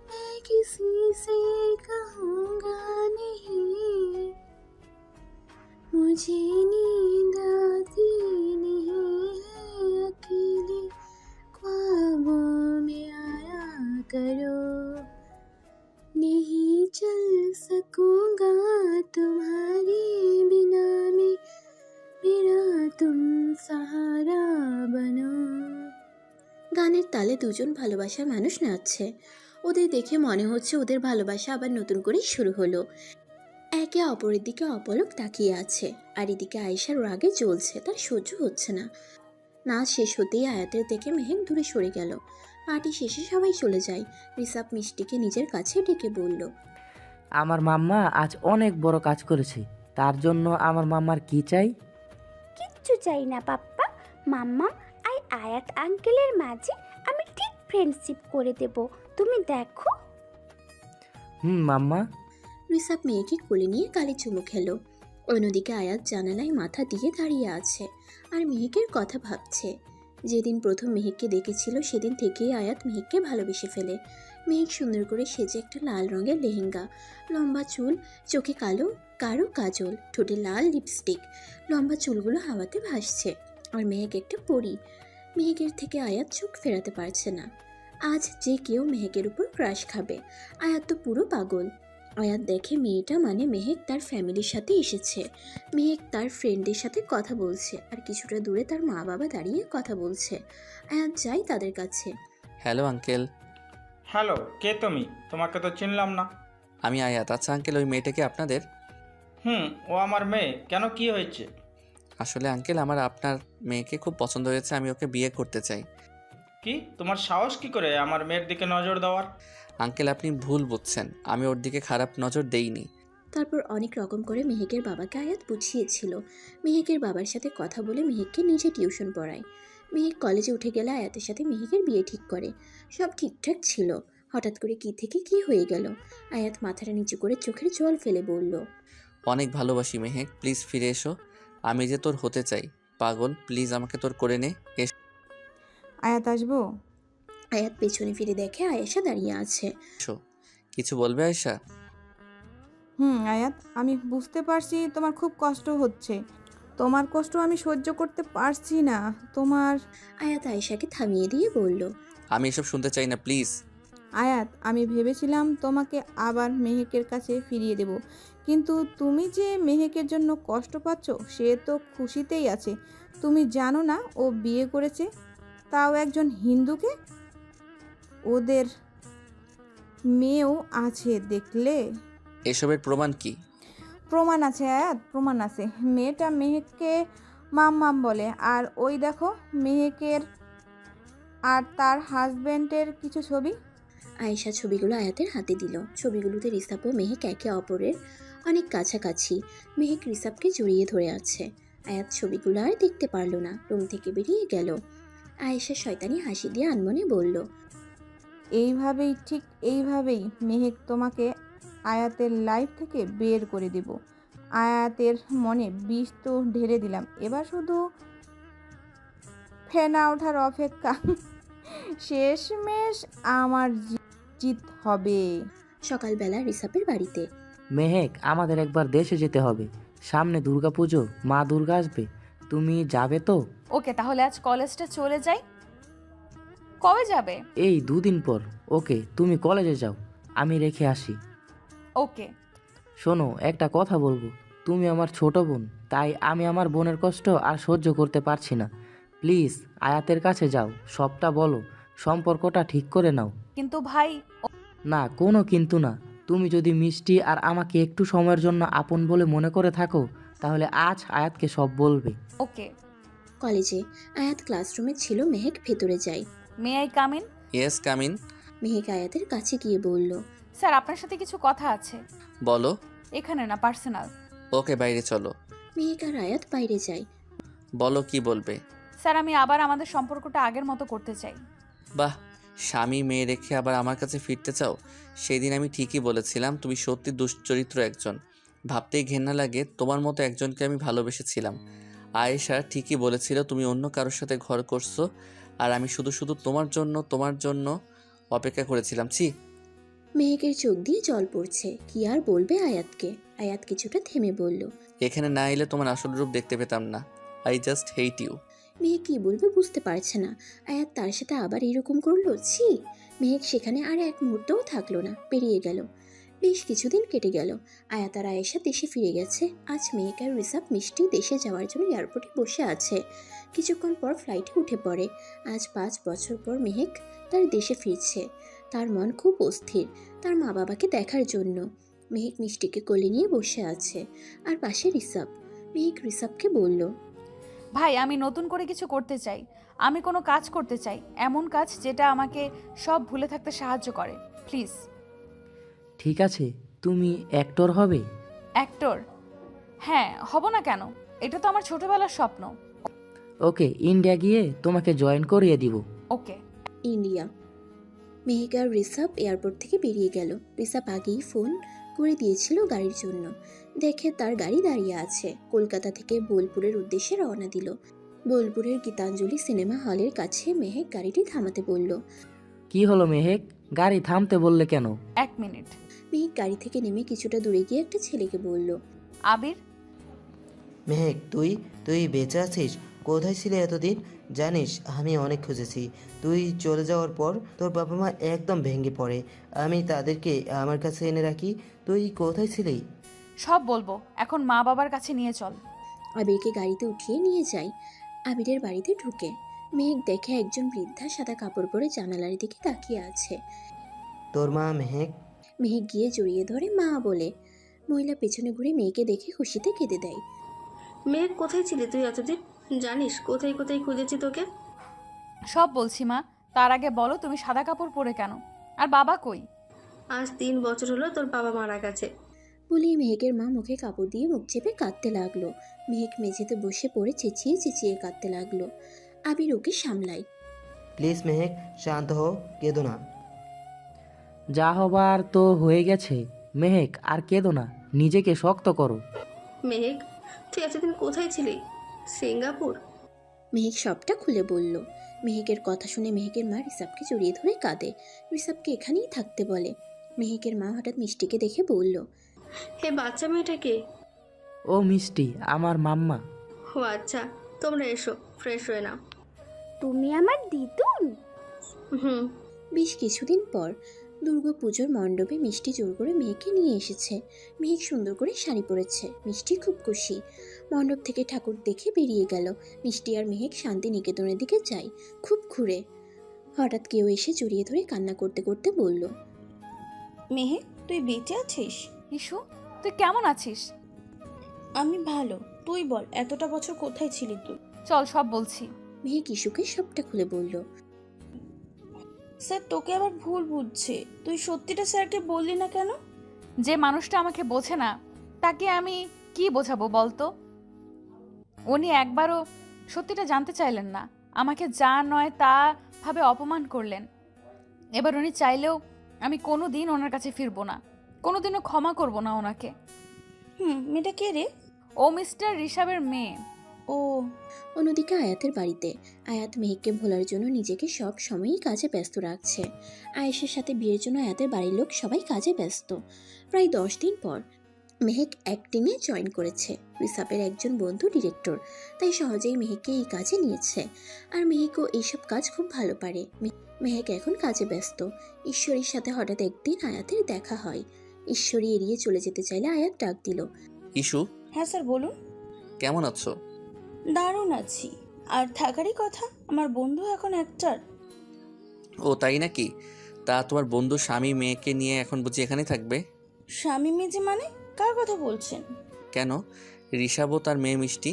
मैं किसी से कहूँगा नहीं, मुझे नींद आती नहीं है, अकेले ख्वाबों में आया करो, नहीं चल सकूँगा तुम्हारे बिना में, मेरा तुम सहारा बनो। গানের তালে দুজন ভালোবাসার মানুষ নাচছে। ওদের দেখে মনে হচ্ছে ওদের ভালোবাসা আবার নতুন করে শুরু হলো। একে অপরের দিকে অপলক তাকিয়ে আছে। আর এদিকে আয়েশার রাগে জ্বলছে, তার সহ্য হচ্ছে না। নাচ শেষ হতেই আয়াতের থেকে মেহেক দূরে সরে গেল। পার্টি শেষে সবাই চলে যায়। রিসাব মিষ্টিকে নিজের কাছে ডেকে বলল, আমার মাম্মা আজ অনেক বড় কাজ করেছে, তার জন্য আমার মাম্মার কি চাই? কিচ্ছু চাই না পাপ্পা। মাম্মাম আর আয়াত আঙ্কেলের মাঝে আমি ঠিক ফ্রেন্ডশিপ করে দেব, তুমি দেখো। মাম্মা। রিসাব মেয়েকে কোলে নিয়ে গালে চুমু খেলো। অন্যদিকে আয়াত জানালায় মাথা দিয়ে দাঁড়িয়ে আছে আর মেহেকের কথা ভাবছে। যেদিন প্রথম মেহেককে দেখেছিল সেদিন থেকেই আয়াত মেহেককে ভালোবেসে ফেলে। মেহেক সুন্দর করে সেজে একটা লাল রঙের লেহেঙ্গা, লম্বা চুল, চোখে কালো কারো কাজল, ঠোঁটে লাল লিপস্টিক, লম্বা চুলগুলো হাওয়াতে ভাসছে। আর মেহেক একটা পরী। মেহেকের থেকে আয়াত চোখ ফেরাতে পারছে না। আজ যে কেউ মেহেকের উপর ক্রাশ খাবে। আয়াত তো পুরো পাগল। আয়াত দেখে মেয়েটা মানে মেহেক তার ফ্যামিলির সাথে এসেছে। মেহেক তার ফ্রেন্ডের সাথে কথা বলছে আর কিছুটা দূরে তার মা বাবা দাঁড়িয়ে কথা বলছে। আয়াত যায় তাদের কাছে। Hello uncle. হ্যালো, কে তুমি? তোমাকে তো চিনলাম না। আমি আয়াত। আচ্ছা আঙ্কেল, ওই মেয়েটা কি আপনাদের? ও আমার মেয়ে। কেন, কি হয়েছে? আসলে আঙ্কেল, আমার আপনার মেয়েকে খুব পছন্দ হয়েছে, আমি ওকে বিয়ে করতে চাই। কি, তোমার সাহস কি করে আমার মেয়ের দিকে নজর দেওয়ার? আঙ্কেল, আপনি ভুল বুঝছেন, আমি ওর দিকে খারাপ নজর দেইনি। তারপর অনেক রকম করে মেহেকের বাবাকে আয়াত বুঝিয়েছিল। মেহেকের বাবার সাথে কথা বলে মেহেককে নিজে টিউশন পড়ায়। মেহেক কলেজে উঠে গেলে আয়াতের সাথে মেহেকের বিয়ে ঠিক করে। সব ঠিকঠাক ছিল। হঠাৎ করে কি থেকে কি হয়ে গেল। আয়াত মাথাটা নিচু করে চোখের জল ফেলে বলল, অনেক ভালোবাসি মেহেক, প্লিজ ফিরে এসো। আমি যে তোর হতে চাই। পাগল, প্লিজ আমাকে তোর করে নে। আয়াত আসবো? আয়াত পেছনে ফিরে দেখে আয়েশা দাঁড়িয়ে আছে। এসো। কিছু বলবে আয়েশা? আয়াত, আমি বুঝতে পারছি তোমার খুব কষ্ট হচ্ছে। তোমার কষ্ট আমি সহ্য করতে পারছি না। আয়াত আয়েশাকে থামিয়ে দিয়ে বলল, আমি এসব শুনতে চাই না, প্লিজ। আয়াত, আমি ভেবেছিলাম তোমাকে আবার মেহেকের কাছে ফিরিয়ে দেব, কিন্তু তুমি যে মেহেকের জন্য কষ্ট পাচ্ছ সে তো খুশিতেই আছে। তুমি জানো না ও বিয়ে করেছে, তাও একজন হিন্দুকে। ওদের মেয়েও আছে, দেখলে? এসবের প্রমাণ কি? প্রমাণ আছে আয়াত, প্রমাণ আছে। মেয়েটা মেহেককে মাম্মাম বলে। আর ওই দেখো মেহেকের আর তার হাজব্যান্ডের কিছু ছবি। আয়েশা ছবিগুলো আয়াতের হাতে দিল। ছবিগুলোতে রিসাব ও মেহেক একে অপরের অনেক কাছাকাছি। মেহেক রিসাবকে জড়িয়ে ধরে আছে। আয়াত ছবিগুলো আর দেখতে পারল না, রুম থেকে বেরিয়ে গেল। আয়েশা শয়তানি হাসি দিয়ে আনমনে বলল, এইভাবেই, ঠিক এইভাবেই মেহেক তোমাকে আয়াতের লাইফ থেকে বের করে দেব। আয়াতের মনে বিষ তো ঢেলে দিলাম, এবার শুধু ফেনা ওঠার অপেক্ষা। শেষমেশ আমার জিত হবে। সকালবেলা রিসাবের বাড়িতে। মেহেক, আমাদের একবার দেশে যেতে হবে, সামনে দুর্গাপুজো, মা দুর্গা আসবে, তুমি যাবে তো? ওকে, তাহলে আজ কলেজটা চলে যাই। কবে যাবে? এই 2 দিন পর। ওকে, তুমি কলেজে যাও, আমি রেখে আসি। ওকে। শোনো, একটা কথা বলবো। তুমি আমার ছোট বোন, তাই আমি আমার বোনের কষ্ট আর সহ্য করতে পারছি না। প্লিজ আয়াতের কাছে যাও, সবটা বলো, সম্পর্কটা ঠিক করে নাও। কিন্তু ভাই। না, কোনো কিন্তু না। তুমি যদি মিষ্টি আর আমাকে একটু সময়ের জন্য আপন বলে মনে করে থাকো, তাহলে আজ আয়াতকে সব বলবে। ওকে। কলেজে আয়াত ক্লাসরুমে ছিল। মেহেক ভেতরে যায়। May I come in? Yes, come in. Mehek আয়াতের কাছে গিয়ে বলল, স্যার, আপনার সাথে কিছু কথা আছে। বলো। এখানে না, পার্সোনাল। ওকে, বাইরে চলো। মেহেক আর আয়াত বাইরে যায়। বলো, কি বলবে? স্যার, আমি আবার আমাদের সম্পর্কটা আগের মতো করতে চাই। বাহ, স্বামী মেয়ে রেখে আবার আমার কাছে ফিরতে চাও? সেই দিন আমি ঠিকই বলেছিলাম তুমি সত্যি দুশ্চরিত্র একজন। ভাবতেই ঘেন্না লাগে, তোমার মতো একজনকে আমি ভালোবেসেছিলাম। আয়েশা ঠিকই বলেছিল তুমি অন্য কারোর সাথে ঘর করছো, আর আমি শুধু শুধু তোমার জন্য অপেক্ষা করেছিলাম। ছি। মেহেকের চোখ দিয়ে জল পড়ছে। কি আর বলবে আয়াতকে। আয়াত কিছুটা থেমে বলল, এখানে না এলে তোমার আসল রূপ দেখতে পেতাম না। I just hate you. Mehek কি বলবে বুঝতে পারছে না। আয়াত তার সাথে আবার এরকম করলো। ছি। মেহেক সেখানে আর এক মুহূর্তও থাকলো না, বেরিয়ে গেল। বেশ কিছুদিন কেটে গেল। আয়াত আর আয়েশা দেশে ফিরে গেছে। আজ মেহেক আর রিসাব মিষ্টি দেশে যাওয়ার জন্য এয়ারপোর্টে বসে আছে। কিছুক্ষণ পর ফ্লাইটে উঠে পড়ে। আজ 5 বছর পর মেহেক তার দেশে ফিরছে। তার মন খুব অস্থির, তার মা বাবাকে দেখার জন্য। মেহেক মিষ্টিকে কোলে নিয়ে বসে আছে আর পাশে রিসাব। মেহেক রিসাবকে বলল, ভাই আমি নতুন করে কিছু করতে চাই, আমি কোনো কাজ করতে চাই, এমন কাজ যেটা আমাকে সব ভুলে থাকতে সাহায্য করে, প্লিজ। ঠিক আছে, তুমি অ্যাক্টর হবে? অ্যাক্টর? হ্যাঁ, হব না কেন, এটা তো আমার ছোটবেলার স্বপ্ন। ওকে, ইন্ডিয়া গিয়ে তোমাকে জয়েন করিয়ে দিব। ওকে। ইন্ডিয়া। মেহেক আর রিসাব এয়ারপোর্ট থেকে বেরিয়ে গেল। রিসাব আগেই ফোন করে দিয়েছিল গাড়ির জন্য। দেখে তার গাড়ি দাঁড়িয়ে আছে। কলকাতা থেকে বোলপুরের উদ্দেশ্যে রওনা দিল। বোলপুরের গীতাঞ্জলি সিনেমা হলের কাছে মেহেক গাড়িটি থামাতে বলল। কি হলো মেহেক, গাড়ি থামতে বললে কেন? 1 মিনিট। মেহেক গাড়ি থেকে নেমে কিছুটা দূরে গিয়ে একটা ছেলেকে বলল, আবির। মেহেক, তুই তুই বেঁচে আছিস? কোথায় ছিলে এতদিন? জানিস আমি অনেক খুঁজেছি। তুই চলে যাওয়ার পর তোর বাবা মা একদম ভেঙে পড়ে। আমি তাদেরকে আমার কাছে এনে রাখি। তুই কোথায় ছিলি? সব বলবো, এখন মা বাবার কাছে নিয়ে চল। আবিরকে গাড়িতে উঠিয়ে নিয়ে যায়। আবিরের বাড়িতে ঢুকে মেহেক দেখে একজন বৃদ্ধা সাদা কাপড় পরে জানালার দিকে তাকিয়ে আছে। তোর মা মেহেক? মেহেক গিয়ে জড়িয়ে ধরে মা বলে। মহিলা পেছনে ঘুরে মেয়েকে দেখে খুশিতে কেঁদে দেয়। মেহেক, কোথায় ছিলি তুই এতদিন? জানিস কোথায় কোথায় খুঁজেছি তোকে? সব বলছি মা, তার আগে বলো তুমি সাদা কাপড় পরে কেন, আর বাবা কই? আজ 3 বছর হলো তোর বাবা মারা গেছে। বলেই মেহেকের মা মুখে কাপড় দিয়ে মুখ চেপে কাঁদতে লাগলো। মেহেক মেঝেতে বসে পড়ে চেঁচিয়ে চেঁচিয়ে কাঁদতে লাগলো। আবির ওকে সামলায়। প্লিজ মেহেক, শান্ত হও, কেঁদো না। যা হবার তো হয়ে গেছে। মেহেক, আর কেঁদো না, নিজেকে শক্ত করো। মেহেক, তুই এতদিন কোথায় ছিলি? সিঙ্গাপুর? মেহেক সবটা খুলে বলল। মেহেকের কথা শুনে মেহেকের মা রিসাবকে জড়িয়ে ধরে কাঁদে। রিসাবকে এখানেই থাকতে বলে। মেহেকের মা হঠাৎ মিষ্টিকে দেখে বলল, হে বাচ্চা মেয়েটাকে? ও মিষ্টি, আমার মাম্মা। ও আচ্ছা, তোমরা এসো, ফ্রেশ হয়ে নাও। তুমি আমার দিদুন? হুম। বেশ কিছুদিন পর দুর্গাপুজোর মণ্ডপে মিষ্টি জোর করে মেয়েকে নিয়ে এসেছে। মেহেক সুন্দর করে শাড়ি পরেছে। মিষ্টি খুব খুশি। মণ্ডপ থেকে ঠাকুর দেখে বেরিয়ে গেল। মিষ্টি আর মেহেক শান্তিনিকেতনের দিকে যায় খুব ঘুরে। হঠাৎ কেউ এসে জড়িয়ে ধরে কান্না করতে করতে বলল, মেহেক, তুই বেঁচে আছিস? ইস্যু, তুই কেমন আছিস? আমি ভালো, তুই বল এতটা বছর কোথায় ছিলি তুই? চল সব বলছি। মেহেক ইস্যুকে সবটা খুলে বলল। স্যার তোকে আবার ভুল বুঝছে, তুই সত্যিটা স্যারকে বললি না কেন? যে মানুষটা আমাকে বোঝে না তাকে আমি কি বোঝাবো বলতো? উনি একবারও সত্যিটা জানতে চাইলেন না, আমাকে যা নয় তা ভাবে অপমান করলেন। এবার উনি চাইলেও আমি কোনো দিন ওনার কাছে ফিরবো না, কোনোদিনও ক্ষমা করব না ওনাকে। মেয়েটা কে রে? ও মিস্টার ঋষাবের মেয়ে। ও। অন্যদিকে আয়াতের বাড়িতে আয়াত মেহেককে ভোলার জন্য নিজেকে সব সময়ই কাজে ব্যস্ত রাখছে। আয়েশের সাথে বিয়ের জন্য আয়াতের বাড়ির লোক সবাই কাজে ব্যস্ত। প্রায় 10 দিন পর মেহেক অ্যাক্টিংয়ে জয়েন করেছে। রিসাবের একজন বন্ধু ডিরেক্টর, তাই সহজেই মেহেককে এই কাজে নিয়েছে। আর মেহেকও এইসব কাজ খুব ভালো পারে। মেহেক এখন কাজে ব্যস্ত। ঈশ্বরীর সাথে হঠাৎ একদিন আয়াতের দেখা হয়। ঈশ্বরী এড়িয়ে চলে যেতে চাইলে আয়াত ডাক দিল। ইস্যু। হ্যাঁ স্যার বলুন। কেমন আছো? দারুণ আছি, আর থাকারই কথা, আমার বন্ধু এখন অ্যাক্টর। ও তাই নাকি? তা তোমার বন্ধু স্বামী মেয়েকে নিয়ে এখন বুঝি এখানেই থাকবে? স্বামী মেজে মানে কার কথা বলছেন? কেন, ঋষাবও তার মেয়ে মিষ্টি।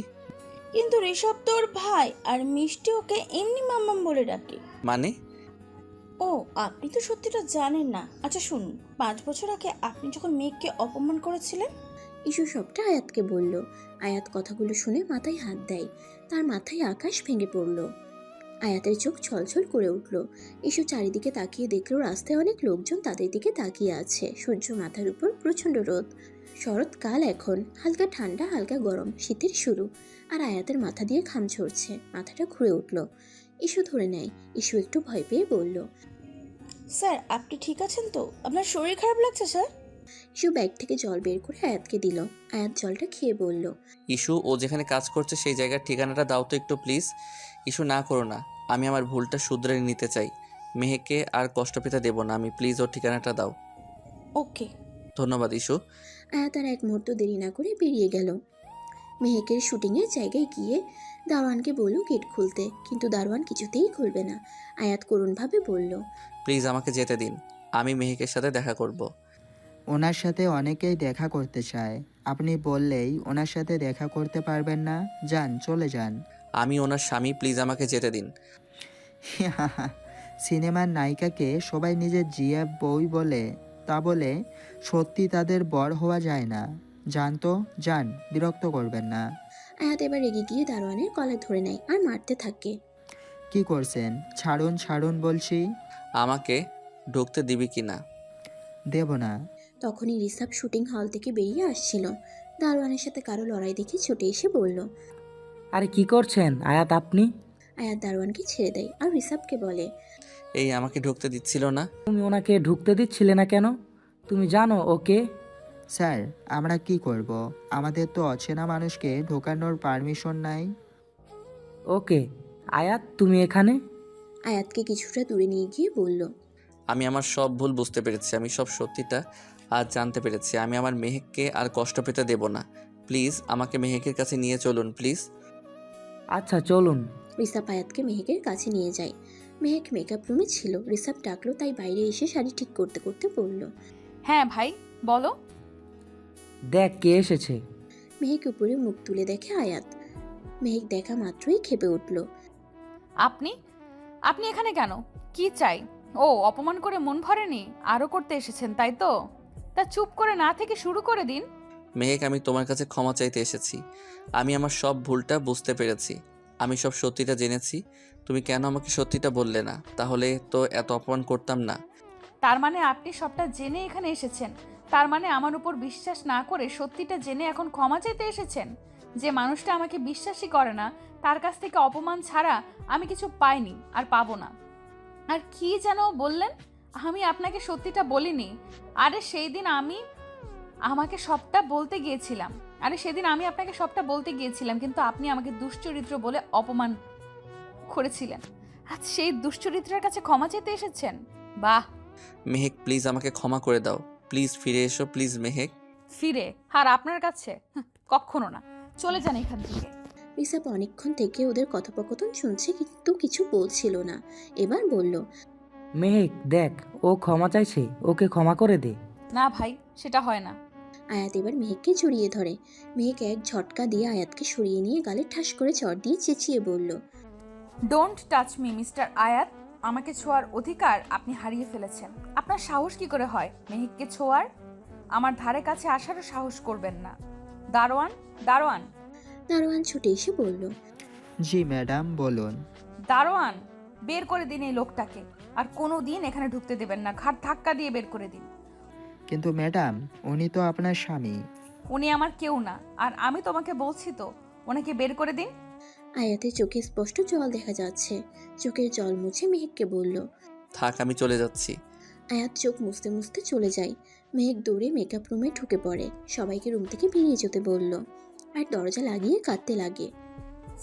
কিন্তু ঋষভ তোর ভাই, আর মিষ্টি ওকে এমনি মাম্মাম বলে ডাকে। মানে? ও, আপনি তো সত্যিটা জানেন না। আচ্ছা শুনুন, 5 বছর আগে আপনি যখন মেয়েকে অপমান করেছিলেন। ইস্যু সবটা আয়াতকে বলল। আয়াত কথাগুলো শুনে মাথায় হাত দেয়। তার মাথায় আকাশ ভেঙে পড়ল। আয়াতের চোখ ছলছল করে উঠল। ইস্যু চারিদিকে তাকিয়ে দেখল রাস্তায় অনেক লোকজন তাদের দিকে তাকিয়ে আছে। সূর্য মাথার উপর, প্রচণ্ড রোদ। শরৎকাল এখন, হালকা ঠান্ডা হালকা গরম, শীতের শুরু। আর আয়াতের মাথা দিয়ে ঘাম ঝরছে, মাথাটা ঘুরে উঠল। ইস্যু ধরে নেয়। ইস্যু একটু ভয় পেয়ে বলল, স্যার আপনি ঠিক আছেন তো? আপনার শরীর খারাপ লাগছে স্যার? ইস্যু ব্যাগ থেকে জল বের করে আয়াতকে দিল। আয়াত জলটা খেয়ে বলল, ইস্যু, ও যেখানে কাজ করছে সেই জায়গার ঠিকানাটা দাও তো একটু প্লিজ। ইস্যু, না করো না, আমি আমার ভুলটা শুধরে নিতে চাই। মেহেকে আর কষ্ট পেতে দেবো না আমি, প্লিজ ওর ঠিকানাটা দাও। ওকে। ধন্যবাদ ইস্যু। আয়াত আর এক মুহূর্ত দেরি না করে বেরিয়ে গেল। মেহেকের শুটিংয়ের জায়গায় গিয়ে দারোয়ানকে বলল গেট খুলতে, কিন্তু দারোয়ান কিছুতেই খুলবে না। আয়াত করুণভাবে বলল, প্লিজ আমাকে যেতে দিন, আমি মেহেকের সাথে দেখা করব। ওনার সাথে অনেকেই দেখা করতে চায়, আপনি বললেই ওনার সাথে দেখা করতে পারবেন না? যান, চলে যান। আমি ওনার স্বামী, প্লিজ আমাকে যেতে দিন। সিনেমার নায়িকাকে সবাই নিজের জিয়া বই বলে, তা বলে সত্যি তাদের বর হওয়া যায় না। যান তো, যান, বিরক্ত করবেন না। আয়াত এবার রেগে গিয়ে দারোয়ানের কলার ধরে নেয় আর মারতে থাকে। কি করছেন? ছাড়ুন, ছাড়ুন বলছি। আমাকে ঢুকতে দিবি কি না? দেব না। তখনই রিসাব শুটিং হল থেকে বেরিয়ে আসছিল। দারোয়ানের সাথে কারো লড়াই দেখে ছুটে এসে বলল। আরে কি করছেন আয়াত আপনি? আয়াত দারোয়ানকে ছেড়ে দেয় আর রিসাবকে বলে, এই আমাকে ঢুকতে দিচ্ছিল না। তুমি ওনাকে ঢুকতে দিচ্ছিলে না কেন? তুমি জানো ওকে? স্যার, আমরা কি করব? আমাদের তো অচেনা মানুষকে ঢোকানোর পারমিশন নাই। ওকে, আয়াত তুমি এখানে? আয়াতকে কিছুটা দূরে নিয়ে গিয়ে বলল, আমি আমার সব ভুল বুঝতে পেরেছি, আমি সব সত্যিটা আজ জানতে পেরেছি। আমি আমার মেহেককে আর কষ্ট পেতে দেব না। প্লিজ আমাকে মেহেকের কাছে নিয়ে চলুন, প্লিজ। আচ্ছা চলুন। রিসাব আয়াতকে মেহেকের কাছে নিয়ে যায়। মেহেক মেকআপ রুমে ছিল। রিসাব ডাকলো, তাই বাইরে এসে শাড়ি ঠিক করতে করতে বলল, হ্যাঁ ভাই বলো। দেখ কে এসেছে। মেহেক উপরে মুখ তুলে দেখে আয়াত। মেহেক দেখা মাত্রই ক্ষেপে উঠল। আপনি আপনি এখানে কেন? কি চাই? ও অপমান করে মন ভরেনি, আরো করতে এসেছেন তাই তো? তা চুপ করে না থেকে শুরু করে দিন। মেহেক, আমি তোমার কাছে ক্ষমা চাইতে এসেছি। আমি আমার সব ভুলটা বুঝতে পেরেছি, আমি সব সত্যিটা জেনেছি। তুমি কেন আমাকে সত্যিটা বললে না? তাহলে তো এত অপমান করতাম না। তার মানে আপনি সবটা জেনে এখানে এসেছেন? তার মানে আমার উপর বিশ্বাস না করে সত্যিটা জেনে এখন ক্ষমা চাইতে এসেছেন? যে মানুষটা আমাকে বিশ্বাসই করে না, তার কাছ থেকে অপমান ছাড়া আমি কিছু পাইনি আর পাবো না। আর কি যেন বললেন? আমি আপনাকে সত্যিটা বলিনি। আরে সেই দিন আমি আমাকে সবটা বলতে গিয়েছিলাম সেদিন আমি আপনাকে সবটা বলতে গিয়েছিলাম, কিন্তু আপনি আমাকে দুশ্চরিত্র বলে অপমান করেছিলেন। আজ সেই দুশ্চরিত্রের কাছে ক্ষমা চেতে এসেছেন? বাহ। মেহেক, প্লিজ আমাকে ক্ষমা করে দাও। প্লিজ ফিরে এসো, প্লিজ মেহেক। ফিরে? আর আপনার কাছে? কখনো না। চলে যান এখান থেকে। রিসাব অনেকক্ষণ থেকে ওদের কথোপকথন শুনছে, কিন্তু কিছু বলছিল না। এবার বলল, মেহেক দেখ, ও ক্ষমা চাইছে, ওকে ক্ষমা করে দে। না ভাই, সেটা হয় না। আয়াত এবার মেহেককে জড়িয়ে ধরে। মেহেক এক ঝটকা দিয়ে আয়াতকে সরিয়ে নিয়ে গালে ঠাস করে চড় দিয়ে চেঁচিয়ে বলল, ডোন্ট টাচ মি মিস্টার আয়াত। আমাকে ছোঁয়ার অধিকার আপনি হারিয়ে ফেলেছেন। আপনার সাহস কি করে হয় মেহেককে ছোঁয়ার? আমার ধারে কাছে আসারও সাহস করবেন না। দারোয়ান, দারোয়ান। দারোয়ান ছুটে এসে বলল, জি ম্যাডাম, বলুন। দারোয়ান, বের করে দিন এই লোকটাকে। আর কোনো দিন এখানে ঢুকতে দেবেন না। ঘাট ধাক্কা দিয়ে বের করে দিন। কিন্তু ম্যাডাম, উনি তো আপনার স্বামী। উনি আমার কেউ না, আর আমি তোমাকে বলছি তো, ওনাকে বের করে দিন। আয়াতের চোখে স্পষ্ট জল দেখা যাচ্ছে। চোখের জল মুছে মেহেককে বলল, থাক, আমি চলে যাচ্ছি। আয়াত চোখ মুছতে মুছতে চলে যায়। মেহেক দৌড়ে মেকআপ রুমে ঢুকে পড়ে। সবাইকে রুম থেকে বেরিয়ে যেতে বলল আর দরজা লাগিয়ে কাঁদতে লাগে।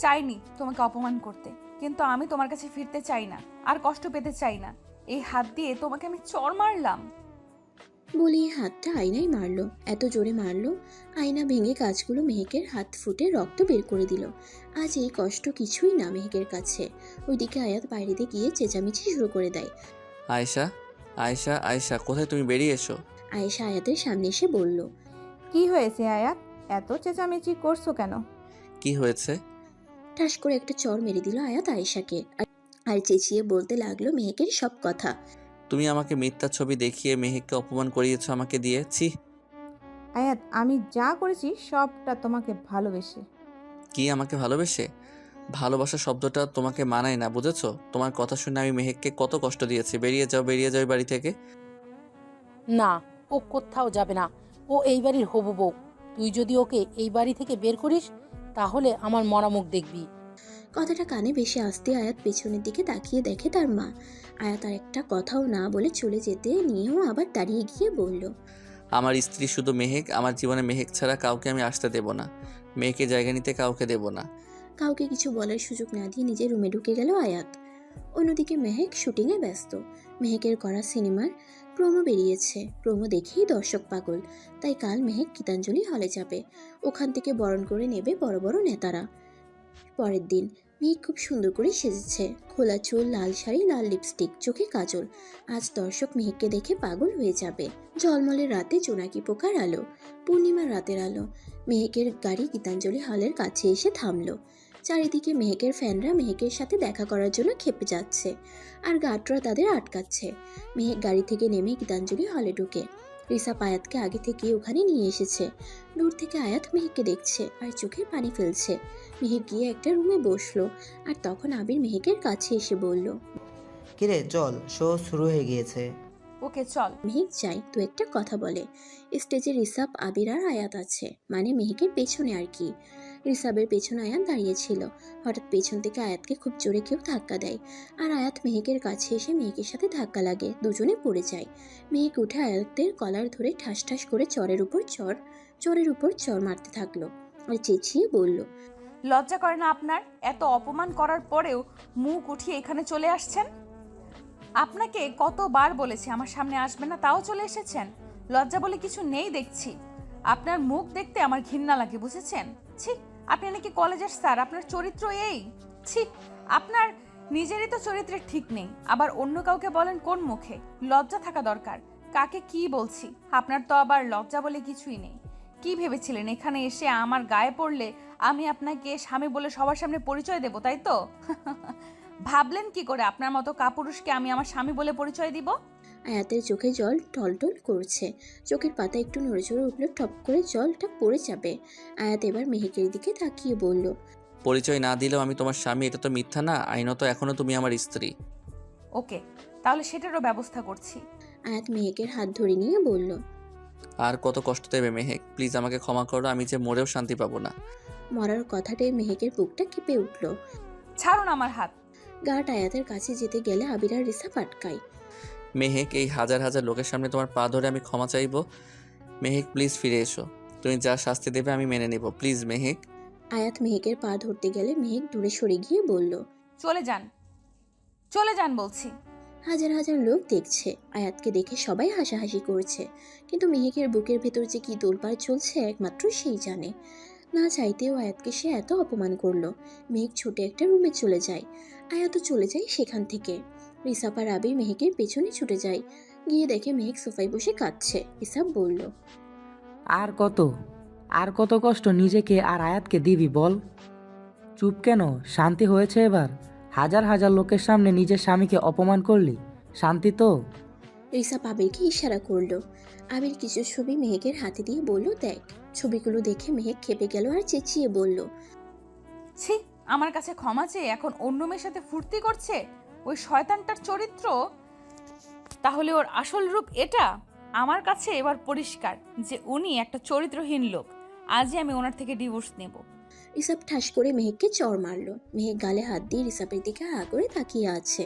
চাইনি তোমাকে অপমান করতে, কিন্তু আমি তোমার কাছে ফিরতে চাই না, আর কষ্ট পেতে চাই না। এই হাত দিয়ে তোমাকে আমি চড় মারলাম বলে হাতটা আয়নায় মারলো। এত জোরে মারলো, আয়না ভেঙে কাঁচগুলো মেহেকের হাত ফুটে রক্ত বের করে দিল। আজ এই কষ্ট কিছুই না মেহেকের কাছে। ওইদিকে আয়াত বাইরেতে গিয়ে চেঁচামেচি শুরু করে দেয়। আয়েশা, আয়েশা, আয়েশা, কোথায় তুমি? বেরিয়ে এসো। আয়েশা আয়াতের সামনে এসে বলল, কি হয়েছে আয়াত? এত চেঁচামেচি করছো কেন? কি হয়েছে? ঠাস করে একটা চড় মেরে দিল আয়াত আয়েশাকে, আর চেঁচিয়ে বলতে লাগলো মেহেকের সব কথা। তুমি আমাকে মিথ্যা ছবি দেখিয়ে মেহেককে অপমান করিয়েছো আমাকে দিয়ে। ছি। আয়াত, আমি যা করেছি সবটা তোমাকে ভালোবেসে। কি আমাকে ভালোবেসে? ভালোবাসা শব্দটা তোমাকে মানায় না, বুঝেছো? তোমার কথা শুনে আমি মেহেককে কত কষ্ট দিয়েছি। বেরিয়ে যাও, বেরিয়ে যাও এই বাড়ি থেকে। না, ও কোথাও যাবে না। ও এই বাড়ির হবু বউ। তুই যদি ওকে এই বাড়ি থেকে বের করিস, তাহলে আমার মরা মুখ দেখবি। কথাটা কানে বেশি আসতে আয়াত পেছনের দিকে তাকিয়ে দেখে তার মা। আয়াত আর একটা কথাও না বলে চলে যেতে নিয়েও আবার দাঁড়িয়ে গিয়ে বলল, আমার স্ত্রী শুধু মেহেক। আমার জীবনে মেহেক ছাড়া কাউকে আমি আসতে দেব না। মেয়েকে জায়গা নিতে কাউকে দেব না। কাউকে কিছু বলার সুযোগ না দিয়ে নিজের রুমে ঢুকে গেল আয়াত। অন্যদিকে মেহেক শুটিংয়ে ব্যস্ত। মেহেকের করা সিনেমার প্রোমো বেরিয়েছে। প্রোমো দেখেই দর্শক পাগল। তাই কাল মেহেক গীতাঞ্জলি হলে যাবে। ওখান থেকে বরণ করে নেবে বড় বড় নেতারা। পরের দিন মেঘ খুব সুন্দর করে সেজেছে, খোলা চুল, লাল শাড়ি, লাল লিপস্টিক, চোখে কাজল। আজ দর্শক মেঘকে দেখে পাগল হয়ে যাবে। ঝলমলের রাতে জোনাকি পোকার আলো, পূর্ণিমার রাতের আলো। মেহেকের গাড়ি গীতাঞ্জলি হলের কাছে এসে থামলো। চারিদিকে মেহেকের ফ্যানরা মেহেকের সাথে দেখা করার জন্য খেপে যাচ্ছে, আর গার্ডরা তাদের আটকাচ্ছে। মেহেক গাড়ি থেকে নেমে গীতাঞ্জলি হলে ঢুকে। রিসাপ আয়াতকে আগে থেকে ওখানে নিয়ে এসেছে। দূর থেকে আয়াত মেহেককে দেখছে আর চোখে পানি ফেলছে। মেহেক গিয়ে একটা রুমে বসলো, আর তখন আবির মেহেকের কাছে এসে বলল, কিরে চল, শো শুরু হয়ে গিয়েছে। ওকে চল। মেহেক যাই তো একটা কথা বলে। স্টেজে রিসাপ, আবির আর আয়াত আছে, মানে মেহেকের পেছনে আর কি। রিসাবের পেছনে আয়াত দাঁড়িয়েছিল। হঠাৎ পেছন থেকে আয়াতকে খুব জোরে কেউ ধাক্কা দেয়, আর আয়াত মেহেকের কাছে এসে মেহেকের সাথে ধাক্কা লাগে। দুজনে পড়ে যায়। মেহেক উঠে আয়াতের কলার ধরে ঠাস ঠাস করে চরের উপর চর মারতে থাকলো, আর চেঁচিয়ে বলল, লজ্জা করে না আপনার? এত অপমান করার পরেও মুখ উঠিয়ে এখানে চলে আসছেন। আপনাকে কতবার বলেছি আমার সামনে আসবেন না, তাও চলে এসেছেন। লজ্জা বলে কিছু নেই দেখছি। আপনার মুখ দেখতে আমার ঘৃণা লাগে, বুঝেছেন? ছি, আপনি নাকি কলেজের স্যার, আপনার চরিত্র এই। ছি, আপনার নিজেরই তো চরিত্রের ঠিক নেই, আবার অন্য কাউকে বলেন কোন মুখে? লজ্জা থাকা দরকার। কাকে কি বলছি? আপনার তো আবার লজ্জা বলে কিছুই নেই। কি ভেবেছিলেন এখানে এসে আমার গায়ে পড়লে আমি আপনাকে স্বামী বলে সবার সামনে পরিচয় দেব, তাই তো? ভাবলেন কি করে আপনার মতো কাপুরুষকে আমি আমার স্বামী বলে পরিচয় দিব? আয়াতের চোখে জল টলটল করছে। চোখের পাতা একটু নড়েচড়ে উঠলে টপ করে জলটা পড়ে যাবে। আয়াত এবার মেহেকের দিকে তাকিয়ে বলল, পরিচয় না দিলেও আমি তোমার স্বামী, এটা তো মিথ্যা না? আইনত এখনো তুমি আমার স্ত্রী। ওকে, তাহলে সেটারও ব্যবস্থা করছি। আয়াত মেহেকের হাত ধরে নিয়ে বলল, আর কত কষ্ট দেবে মেহেক? প্লিজ আমাকে ক্ষমা করো, আমি যে মরেও শান্তি পাবো না। মরার কথাটাই মেহেকের বুকটা কেঁপে উঠল। ছাড়ুন আমার হাত। গার্ড আয়াতের কাছে যেতে গেলে আবির আর রিসাপ আটকায়। মেহেক, এই হাজার হাজার লোকের সামনে তোমার পা ধরে আমি ক্ষমা চাইবো। মেহেক প্লিজ ফিরে এসো, তুমি যা শাস্তি দেবে আমি মেনে নেব, প্লিজ মেহেক। আয়াত মেহেকের পা ধরতে গেলে মেহেক দূরে সরে গিয়ে বলল, চলে যান, চলে যান বলছি। হাজার হাজার লোক দেখছে। আয়াতকে দেখে সবাই হাসাহাসি করছে, কিন্তু মেহেকের বুকের ভেতর যে কি তোলপাড় চলছে একমাত্র সেই জানে। না চাইতেও আয়াতকে সে এত অপমান করলো। মেহেক ছুটে একটা রুমে চলে যায়। আয়াতও চলে যায় সেখান থেকে। রিসাপ আর আবির মেহেকের পেছনে ছুটে যায়। গিয়ে দেখে মেহেক সোফায় বসে কাঁদছে। রিসাপ বলল, আর কত কষ্ট নিজেকে আর আয়াতকে দিবি বল? চুপ কেন? শান্তি হয়েছে এবার? হাজার হাজার লোকের সামনে নিজের স্বামীকে অপমান করলি, শান্তি তো? রিসাপ আবিরকে ইশারা করলো। আবির কিছু ছবি মেহেকের হাতে দিয়ে বলল, দেখ। ছবিগুলো দেখে মেহেক খেপে গেল আর চেঁচিয়ে বলল, ছি, আমার কাছে ক্ষমা চেয়ে এখন অন্য মেয়ের সাথে ফুর্তি করছে। ওই শয়তানটার চরিত্র, তাহলে ওর আসল রূপ এটা? আমার কাছে এবার পরিষ্কার যে উনি একটা চরিত্রহীন লোক। আজই আমি ওনার থেকে ডিভোর্স নেব। রিসাপ ঠাস করে মেহেককে চড় মারলো। মেহেক গালে হাত দিয়ে রিসাপের দিকে হা করে তাকিয়ে আছে।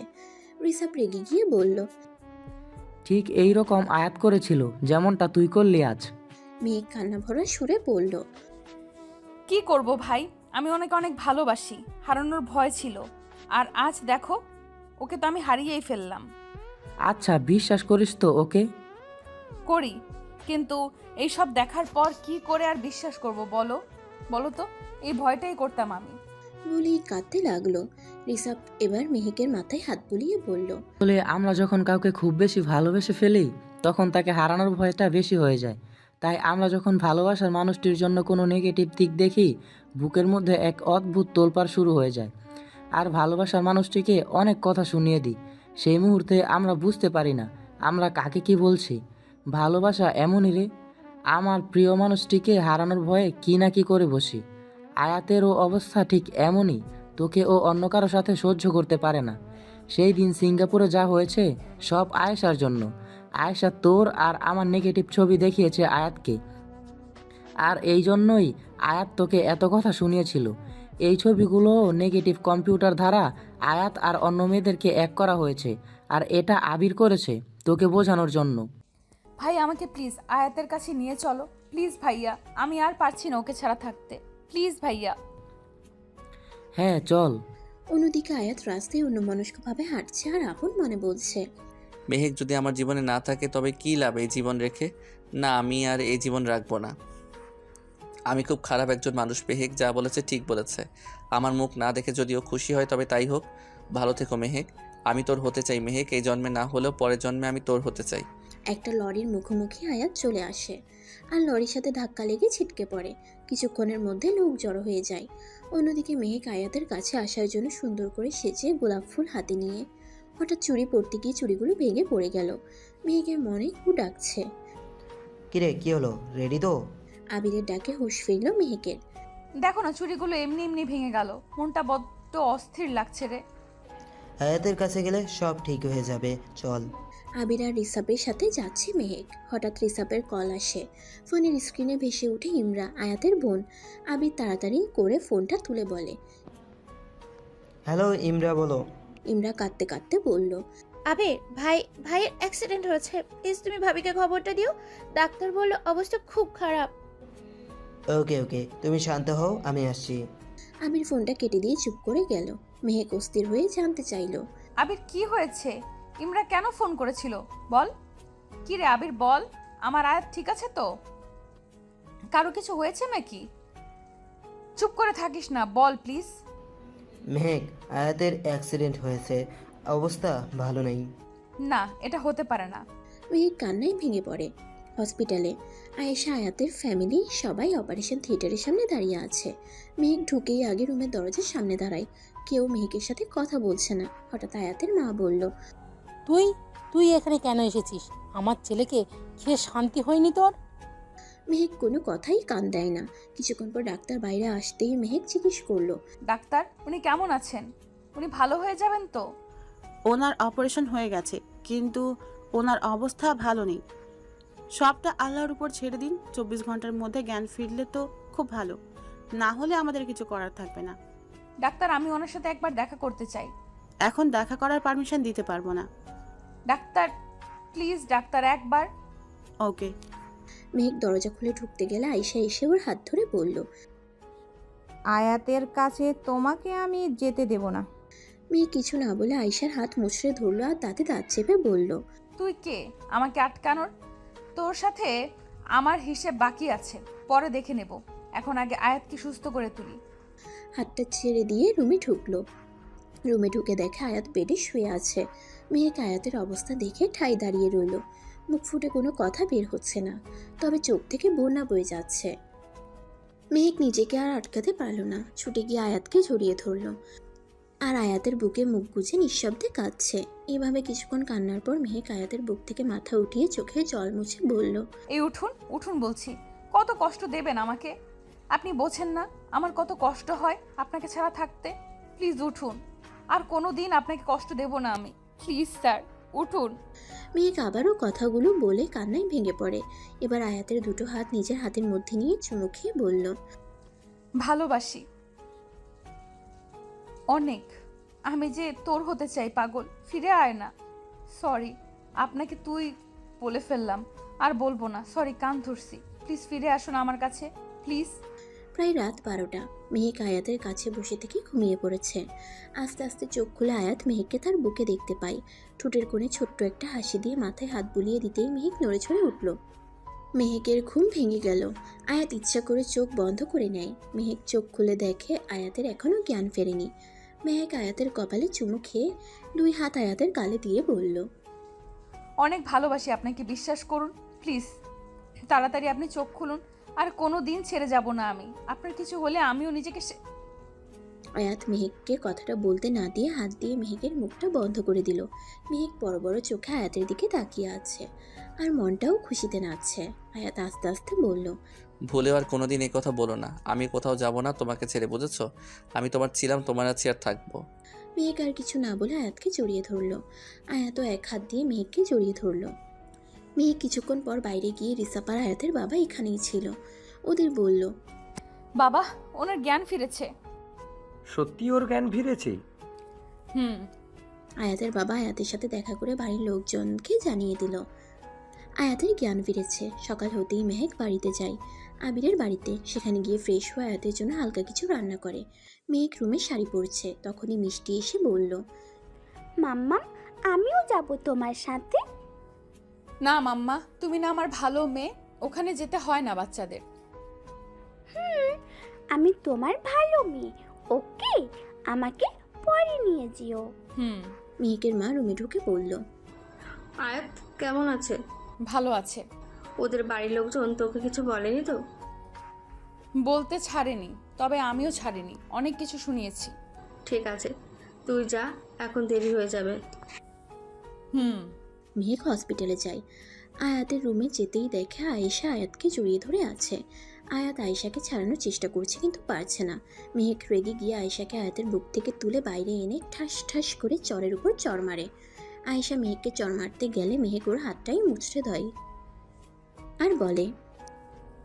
রিসাপ রেগে গিয়ে বলল, ঠিক এই রকম আয়াত করেছিল যেমনটা তুই করলি আজ। মেহেক কান্না ভরা সুরে বলল, কি করব ভাই, আমি ওনাকে অনেক ভালোবাসি, হারানোর ভয় ছিল। আর আজ দেখো, ওকে তো আমি হারিয়েই ফেললাম। আচ্ছা, বিশ্বাস করিস তো ওকে? করি, কিন্তু এই সব দেখার পর কি করে আর বিশ্বাস করব বলো তো? এই ভয়টাই করতাম আমি। বলেই কাঁদতে লাগলো। রিসাপ এবার মেহেকের মাথায় হাত বুলিয়ে বলল, বলে আমরা যখন কাউকে খুব বেশি ভালোবেসে ফেলি তখন তাকে হারানোর ভয়টা বেশি হয়ে যায়। তাই আমরা যখন ভালোবাসার মানুষটির জন্য কোনো নেগেটিভ দিক দেখি, বুকের মধ্যে এক অদ্ভুত তোলপাড় শুরু হয়ে যায়। আর ভালোবাসার মানুষটিকে অনেক কথা শুনিয়ে দিই। সেই মুহূর্তে আমরা বুঝতে পারি না আমরা কাকে কি বলছি। ভালোবাসা এমনই রে, আমার প্রিয় মানুষটিকে হারানোর ভয়ে কি না কি করে বসি। আয়াতেরও অবস্থা ঠিক এমনই। তোকে ও অন্য কারো সাথে সহ্য করতে পারে না। সেই দিন সিঙ্গাপুরে যা হয়েছে সব আয়েশার জন্য। আয়েশা তোর আর আমার নেগেটিভ ছবি দেখিয়েছে আয়াতকে, আর এই জন্যই আয়াত তোকে এত কথা শুনিয়েছিল। এই ছবিগুলো নেগেটিভ কম্পিউটার দ্বারা আয়াত আর অন্য মেয়েদেরকে এক করা হয়েছে, আর এটা আবির করেছে তোকে বোঝানোর জন্য। ভাই, আমাকে প্লিজ আয়াতের কাছে নিয়ে চলো, প্লিজ ভাইয়া। আমি আর পারছি না ওকে ছাড়া থাকতে, প্লিজ ভাইয়া। হ্যাঁ চল। অন্যদিকে আয়াত রাস্তায় অন্যমনস্কভাবে হাঁটছে আর আপন মনে বলছে, মেহেক যদি আমার জীবনে না থাকে তবে কি লাভ এই জীবন রেখে? না, আমি আর এই জীবন রাখবো না। আমি খুব খারাপ একজন মানুষ। মেহেক যা বলেছে ঠিক বলেছে। আমার মুখ না দেখে যদিও খুশি হয় তবে তাই হোক। ভালো থেকো মেহেক। আমি তোর হতে চাই মেহেক। এই জন্মে না হলেও পরের জন্মে আমি তোর হতে চাই। একটা লরির মুখোমুখি আয়াত চলে আসে আর লরির সাথে ধাক্কা লেগে ছিটকে পড়ে। কিছুক্ষণের মধ্যে লোক জড়ো হয়ে যায়। অন্যদিকে মেহেক আয়াতের কাছে আসার জন্য সুন্দর করে সেজে গোলাপ ফুল হাতে নিয়ে হঠাৎ চুড়ি পরতে গিয়ে চুড়িগুলো ভেঙে পড়ে গেল। মেহেকের মনে হু ডাকছে। কিরে কি হলো, রেডি তো? আবিরের ডাকে হুঁশ ফিরল মেহেকের। দেখো না চুড়িগুলো এমনি এমনি ভেঙে গেল, মনটা বড্ড অস্থির লাগছে রে। আয়াতের কাছে গেলে সব ঠিক হয়ে যাবে, চল। আবির আর রিসাপের সাথে যাচ্ছে মেহেক। হঠাৎ রিসাপের কল আসে। ফোনের স্ক্রিনে ভেসে উঠে ইমরা, আয়াতের বোন। আবির তাড়াতাড়ি করে ফোনটা তুলে বলে, হ্যালো ইমরা, বলো। ইমরা কাঁদতে কাঁদতে বলল, আবির ভাইয়ের অ্যাক্সিডেন্ট হয়েছে, প্লিজ তুমি ভাবিকে খবরটা দিও। ডাক্তার বলল অবস্থা খুব খারাপ। ওকে ওকে, তুমি শান্ত হও, আমি আসছি। আবির ফোনটা কেটে দিয়ে চুপ করে গেল। মেহেক অস্থির হয়ে জানতে চাইল, আবির কি হয়েছে? ইমরা কেন ফোন করেছিল বল। কি রে আবির বল, আমার আয়াত ঠিক আছে তো? কারো কিছু হয়েছে নাকি? চুপ করে থাকিস না, বল প্লিজ। মেহেক, আয়াতের অ্যাক্সিডেন্ট হয়েছে, অবস্থা ভালো নেই। না, এটা হতে পারে না। মেহেক কান্নায় ভেঙে পড়ে। হসপিটালে আয়েশা, আয়াতের ফ্যামিলি সবাই অপারেশন থিয়েটারের সামনে দাঁড়িয়ে আছে। মেহেক ঢুকেই আগে রুমের দরজার সামনে দাঁড়ায়। কেউ মেহেকের সাথে কথা বলছে না। হঠাৎ আয়াতের মা বলল, তুই এখানে কেন এসেছিস? আমার ছেলেকে খেয়ে শান্তি হয়নি তোর? মেহেক কোনো কথাই কান দেয় না। কিছুক্ষণ পর ডাক্তার বাইরে আসতেই মেহেক জিজ্ঞেস করলো, ডাক্তার উনি কেমন আছেন? উনি ভালো হয়ে যাবেন তো? ওনার অপারেশন হয়ে গেছে, কিন্তু ওনার অবস্থা ভালো নেই। সবটা আল্লাহর উপর ছেড়ে দিন। 24 ঘন্টার মধ্যে জ্ঞান ফিরলে তো খুব ভালো, না হলে আমাদের কিছু করার থাকবে না। ডাক্তার আমি ওনার সাথে একবার দেখা করতে চাই। এখন দেখা করার পারমিশন দিতে পারবো না। ডাক্তার প্লিজ, ডাক্তার একবার। ওকে। মেহেক দরজা খুলে ঢুকতে গেলে আয়েশা এসে ওর হাত ধরে বলল, আয়াতের কাছে তোমাকে আমি যেতে দেব না। মেয়ে কিছু না বলে আয়েশার হাত মুচড়ে ধরলো আর দাঁতে দাঁত চেপে বলল, তুই কে আমাকে আটকানোর? তোর সাথে আমার হিসেব বাকি আছে, পরে দেখে নেব। এখন আগে আয়াতকে সুস্থ করে তুলি। হাতটা ছেড়ে দিয়ে রুমে ঢুকলো। রুমে ঢুকে দেখে আয়াত বেডে শুয়ে আছে। মেহেক আয়াতের অবস্থা দেখে ঠাই দাঁড়িয়ে রইল। মুখ ফুটে কোনো কথা বের হচ্ছে না, তবে চোখ থেকে বন্যা বয়ে যাচ্ছে। মেহেক নিজেকে আর আটকাতে পারল না, ছুটে গিয়ে আয়াতকে জড়িয়ে ধরল আর আয়াতের বুকে মুখ গুজে নিঃশব্দে কাঁদছে। এভাবে কিছুক্ষণ কান্নার পর মেহেক আয়াতের বুক থেকে মাথা উঠিয়ে চোখে জল মুছে বলল, এই উঠুন উঠুন বলছি। কত কষ্ট দেবেন আমাকে? আপনি বোঝেন না আমার কত কষ্ট হয় আপনাকে ছাড়া থাকতে। প্লিজ উঠুন, আর কোনো দিন আপনাকে কষ্ট দেব না আমি। প্লিজ স্যার উঠুন। মেহেক আবারও কথাগুলো বলে কান্নায় ভেঙে পড়ে। এবার আয়াতের দুটো হাত নিজের হাতের মধ্যে নিয়ে চুমু খেয়ে বলল, ভালোবাসি অনেক। আমি যে তোর হতে চাই পাগল, ফিরে আয় না। সরি, আপনাকে তুই বলে ফেললাম, আর বলবো না। সরি, কান ধরছি। প্লিজ ফিরে আসুন আমার কাছে, প্লিজ। প্রায় রাত 12টা। মেহেক আয়াতের কাছে বসে থেকে ঘুমিয়ে পড়েছে। আস্তে আস্তে চোখ খুলে আয়াত মেহেককে তার বুকে দেখতে পায়। ঠোঁটের কোণে ছোট্ট একটা হাসি দিয়ে মাথায় হাত বুলিয়ে দিতেই মেহেক নড়ে চড়ে উঠল। মেহেকের ঘুম ভেঙে গেল। আয়াত ইচ্ছা করে চোখ বন্ধ করে নেয়। মেহেক চোখ খুলে দেখে আয়াতের এখনও জ্ঞান ফেরেনি। মেহেক আয়াতের কপালে চুমু খেয়ে 2 হাত আয়াতের গালে দিয়ে বলল, অনেক ভালোবাসি আপনাকে, বিশ্বাস করুন প্লিজ। তাড়াতাড়ি আপনি চোখ খুলুন, আর কোনো দিন ছেড়ে যাব না আমি। আপনার কিছু হলে আমিও নিজেকে আয়াত মেহেককে কথাটা বলতে না দিয়ে হাত দিয়ে মেহেকের মুখটা বন্ধ করে দিল। মেহেক বড় বড় চোখে আয়াতের দিকে তাকিয়ে আছে, আর মনটাও খুশিতে নাচছে। আয়াত আস্তে আস্তে বলল, ভুলেও আর কোনোদিন এই কথা বলো না। আমি কোথাও যাব না তোমাকে ছেড়ে, বুঝেছো? আমি তোমার ছিলাম, তোমার আছি আর থাকবো। মেহেক আর কিছু না বলে আয়াতকে জড়িয়ে ধরলো। আয়াতও এক হাত দিয়ে মেহেককে জড়িয়ে ধরলো। মেহেক কিছুক্ষণ পর বাইরে গিয়ে রিসাপার আয়াতের বাবা এখানেই ছিল। ওদের বলল, বাবা ওনার জ্ঞান ফিরেছে। সত্যি ওর জ্ঞান ফিরেছে? আয়াতের বাবা আয়াতের সাথে দেখা করে বাড়ির লোকজনকে জানিয়ে দিল আয়াতের জ্ঞান ফিরেছে। সকাল হতেই মেহেক বাড়িতে যায়, আবিরের বাড়িতে। সেখানে গিয়ে ফ্রেশ হয়ে আয়াতের জন্য হালকা কিছু রান্না করে। মেহেক রুমে শাড়ি পরছে, তখনই মিষ্টি এসে বলল, মাম্মাম আমিও যাব তোমার সাথে। না মাম্মা, তুমি না আমার ভালো মেয়ে, ওখানে যেতে হয় না বাচ্চাদের। আমি তোমার ভালো মেয়ে, ওকে? আমাকে পরে নিয়ে যেও। মেহেকের মা রুমে ঢুকে বলল, আয়াত কেমন আছে? ভালো আছে। ওদের বাড়ির লোকজন তোকে কিছু বলেনি তো? বলতে ছাড়েনি, তবে আমিও ছাড়িনি, অনেক কিছু শুনিয়েছি। ঠিক আছে, তুই যা, এখন দেরি হয়ে যাবে। মেহেক হসপিটালে যায়। আয়াতের রুমে যেতেই দেখে আয়েশা আয়াতকে জড়িয়ে ধরে আছে। আয়াত আয়েশাকে ছাড়ানোর চেষ্টা করছে কিন্তু পারছে না। মেহেক রেগে গিয়ে আয়েশাকে আয়াতের বুক থেকে তুলে বাইরে এনে ঠাস ঠাস করে চরের উপর চর মারে। আয়েশা মেহেককে চর মারতে গেলে মেহেক ওর হাতটাই মুচড়ে ধরে আর বলে,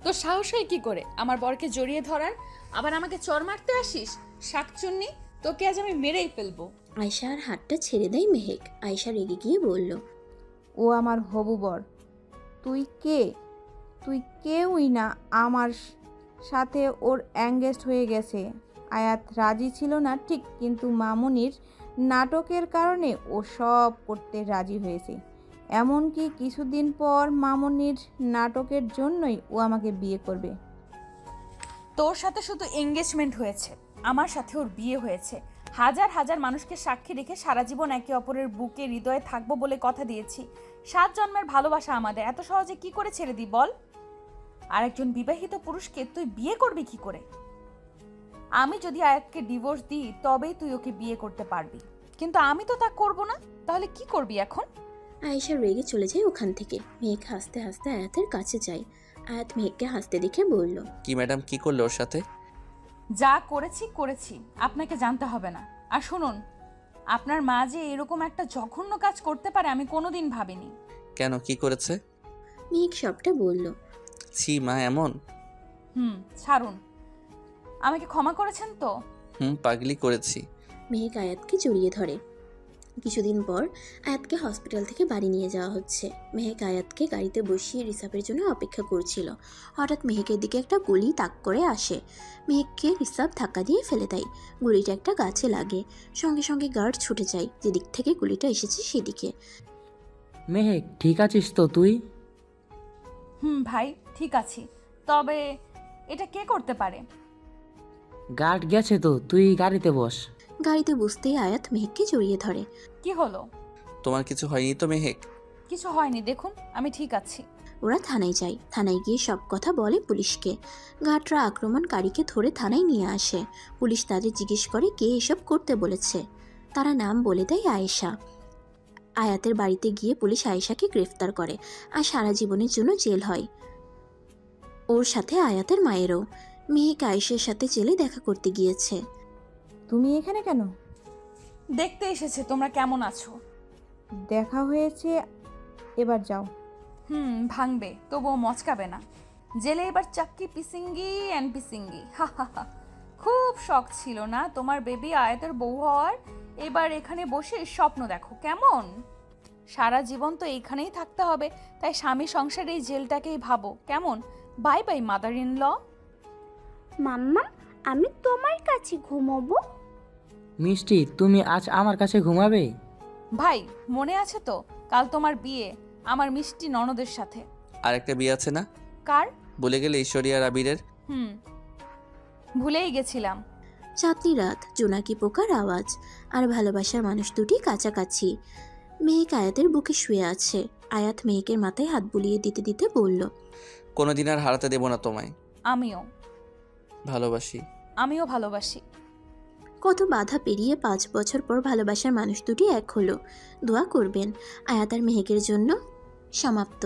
তো সাহস হয় কি করে আমার বরকে জড়িয়ে ধরার, আবার আমাকে চর মারতে আসিস? শাকচুন্নি, তোকে আজ আমি মেরেই ফেলবো। আয়েশা আর হাতটা ছেড়ে দেয় মেহেক। আয়েশা রেগে গিয়ে বলল, ও আমার হবু বর। তুই কে? তুই কেউই না, আমার সাথে ওর অ্যাঙ্গেজড হয়ে গেছে। আয়াত রাজি ছিল না ঠিক, কিন্তু মামুনির নাটকের কারণে ও সব করতে রাজি হয়েছে। এমনকি কিছুদিন পর মামুনির নাটকের জন্যই ও আমাকে বিয়ে করবে। তোর সাথে শুধু এঙ্গেজমেন্ট হয়েছে, আমার সাথে ওর বিয়ে হয়েছে। হাজার হাজার মানুষকে সাক্ষী রেখে সারা জীবন একে অপরের বুকে হৃদয়ে থাকবো বলে কথা দিয়েছি। 7 জন্মের ভালোবাসা আমাদের, এত সহজে কি করে ছেড়ে দিই বল? আর একজন বিবাহিত পুরুষকে তুই বিয়ে করবি কি করে? আমি যদি আয়াতকে ডিভোর্স দিই তবেই তুই ওকে বিয়ে করতে পারবি, কিন্তু আমি তো তা করব না। তাহলে কি করবি এখন? আয়েশা রেগে চলে যায় ওখান থেকে। মেহেক হাসতে হাসতে আয়াতের কাছে যায়। আয়াত মেহেককে হাসতে দেখে বলল, কি ম্যাডাম, কি করলো ওর সাথে? যা করেছি, আপনাকে জানতে হবে না। আর শুনুন, আপনার মা যে এরকম একটা জঘন্য কাজ করতে পারে আমি কোনোদিন ভাবিনি। কেন, কি করেছে? মেহেক সবটা বলল। ছি মা, এমন? ছাড়ুন, আমাকে ক্ষমা করেছেন তো? পাগলি করেছি। মেহেক আয়াতকে জড়িয়ে ধরে। কিছুদিন পর আয়াতকে হসপিটাল থেকে বাড়ি নিয়ে যাওয়া হচ্ছে। মেহেক আয়াতকে গাড়িতে বসিয়ে রিসাবের জন্য অপেক্ষা করছিল। হঠাৎ মেহেকের দিকে একটা গুলি তাক করে আসে। মেহেককে রিসাব ধাক্কা দিয়ে ফেলে দেয়। গুলিটা একটা গাছে লাগে। সঙ্গে সঙ্গে গার্ড ছুটে যায় যেদিক থেকে গুলিটা এসেছে সেদিকে। মেহেক, ঠিক আছিস তো তুই? ভাই ঠিক আছি, তবে এটা কে করতে পারে? গার্ড গেছে তো, তুই গাড়িতে বস। গাড়িতে বসতেই আয়াত মেহেককে জড়িয়ে ধরে। কি হলো? তোমার কিছু হয়নি তো মেহেক? কিছু হয়নি, দেখুন আমি ঠিক আছি। ওরা থানায় যায়। থানায় গিয়ে সব কথা বলে পুলিশকে। গার্ডরা আক্রমণকারীকে ধরে থানায় নিয়ে আসে। পুলিশ তাদের জিজ্ঞেস করে কে এসব করতে বলেছে। তারা নাম বলে দেয় আয়েশা। আয়াতের বাড়িতে গিয়ে পুলিশ আয়েশাকে গ্রেফতার করে আর সারা জীবনের জন্য জেল হয়। ওর সাথে আয়াতের মায়েরও। মেহেক আয়েশার সাথে জেলে দেখা করতে গিয়েছে। তুমি এখানে কেন? দেখতে এসেছে তোমরা কেমন আছো। দেখা হয়েছে, এবার যাও। ভাঙবে, তবুও মচকাবে না। জেলে এবার চাক্কি পিসিঙ্গি অ্যান্ড পিসিঙ্গি। খুব শখ ছিল না তোমার বেবি আয়াতের বউ হওয়ার? এবার এখানে বসে স্বপ্ন দেখো কেমন। সারা জীবন তো এইখানেই থাকতে হবে, তাই স্বামী সংসারে এই জেলটাকেই ভাবো কেমন। Bye bye mother in law. মাম্মা, আমি তোমার কাছে ঘুমোবো। মিষ্টি, তুমি আজ আমার কাছে ঘুমাবে? ভাই মনে আছে তো, কাল তোমার বিয়ে আমার মিষ্টি ননদের সাথে। আর একটা বিয়ে আছে না? কার? বলে গেলে ঈশ্বরিয়া আর আবিরের। ভুলেই গেছিলাম। চাঁদনি রাত, জোনাকি পোকার আওয়াজ আর ভালোবাসার মানুষ দুটি কাছাকাছি। মেহেক আয়াতের বুকে শুয়ে আছে। আয়াত মেহেকের মাথায় হাত বুলিয়ে দিতে দিতে বলল, কোনোদিন আর হারাতে দেব না তোমায়। আমিও ভালোবাসি। কত বাধা পেরিয়ে 5 বছর পর ভালোবাসার মানুষ দুটি এক হলো। দোয়া করবেন আয়াত আর মেহেকের জন্য। সমাপ্ত।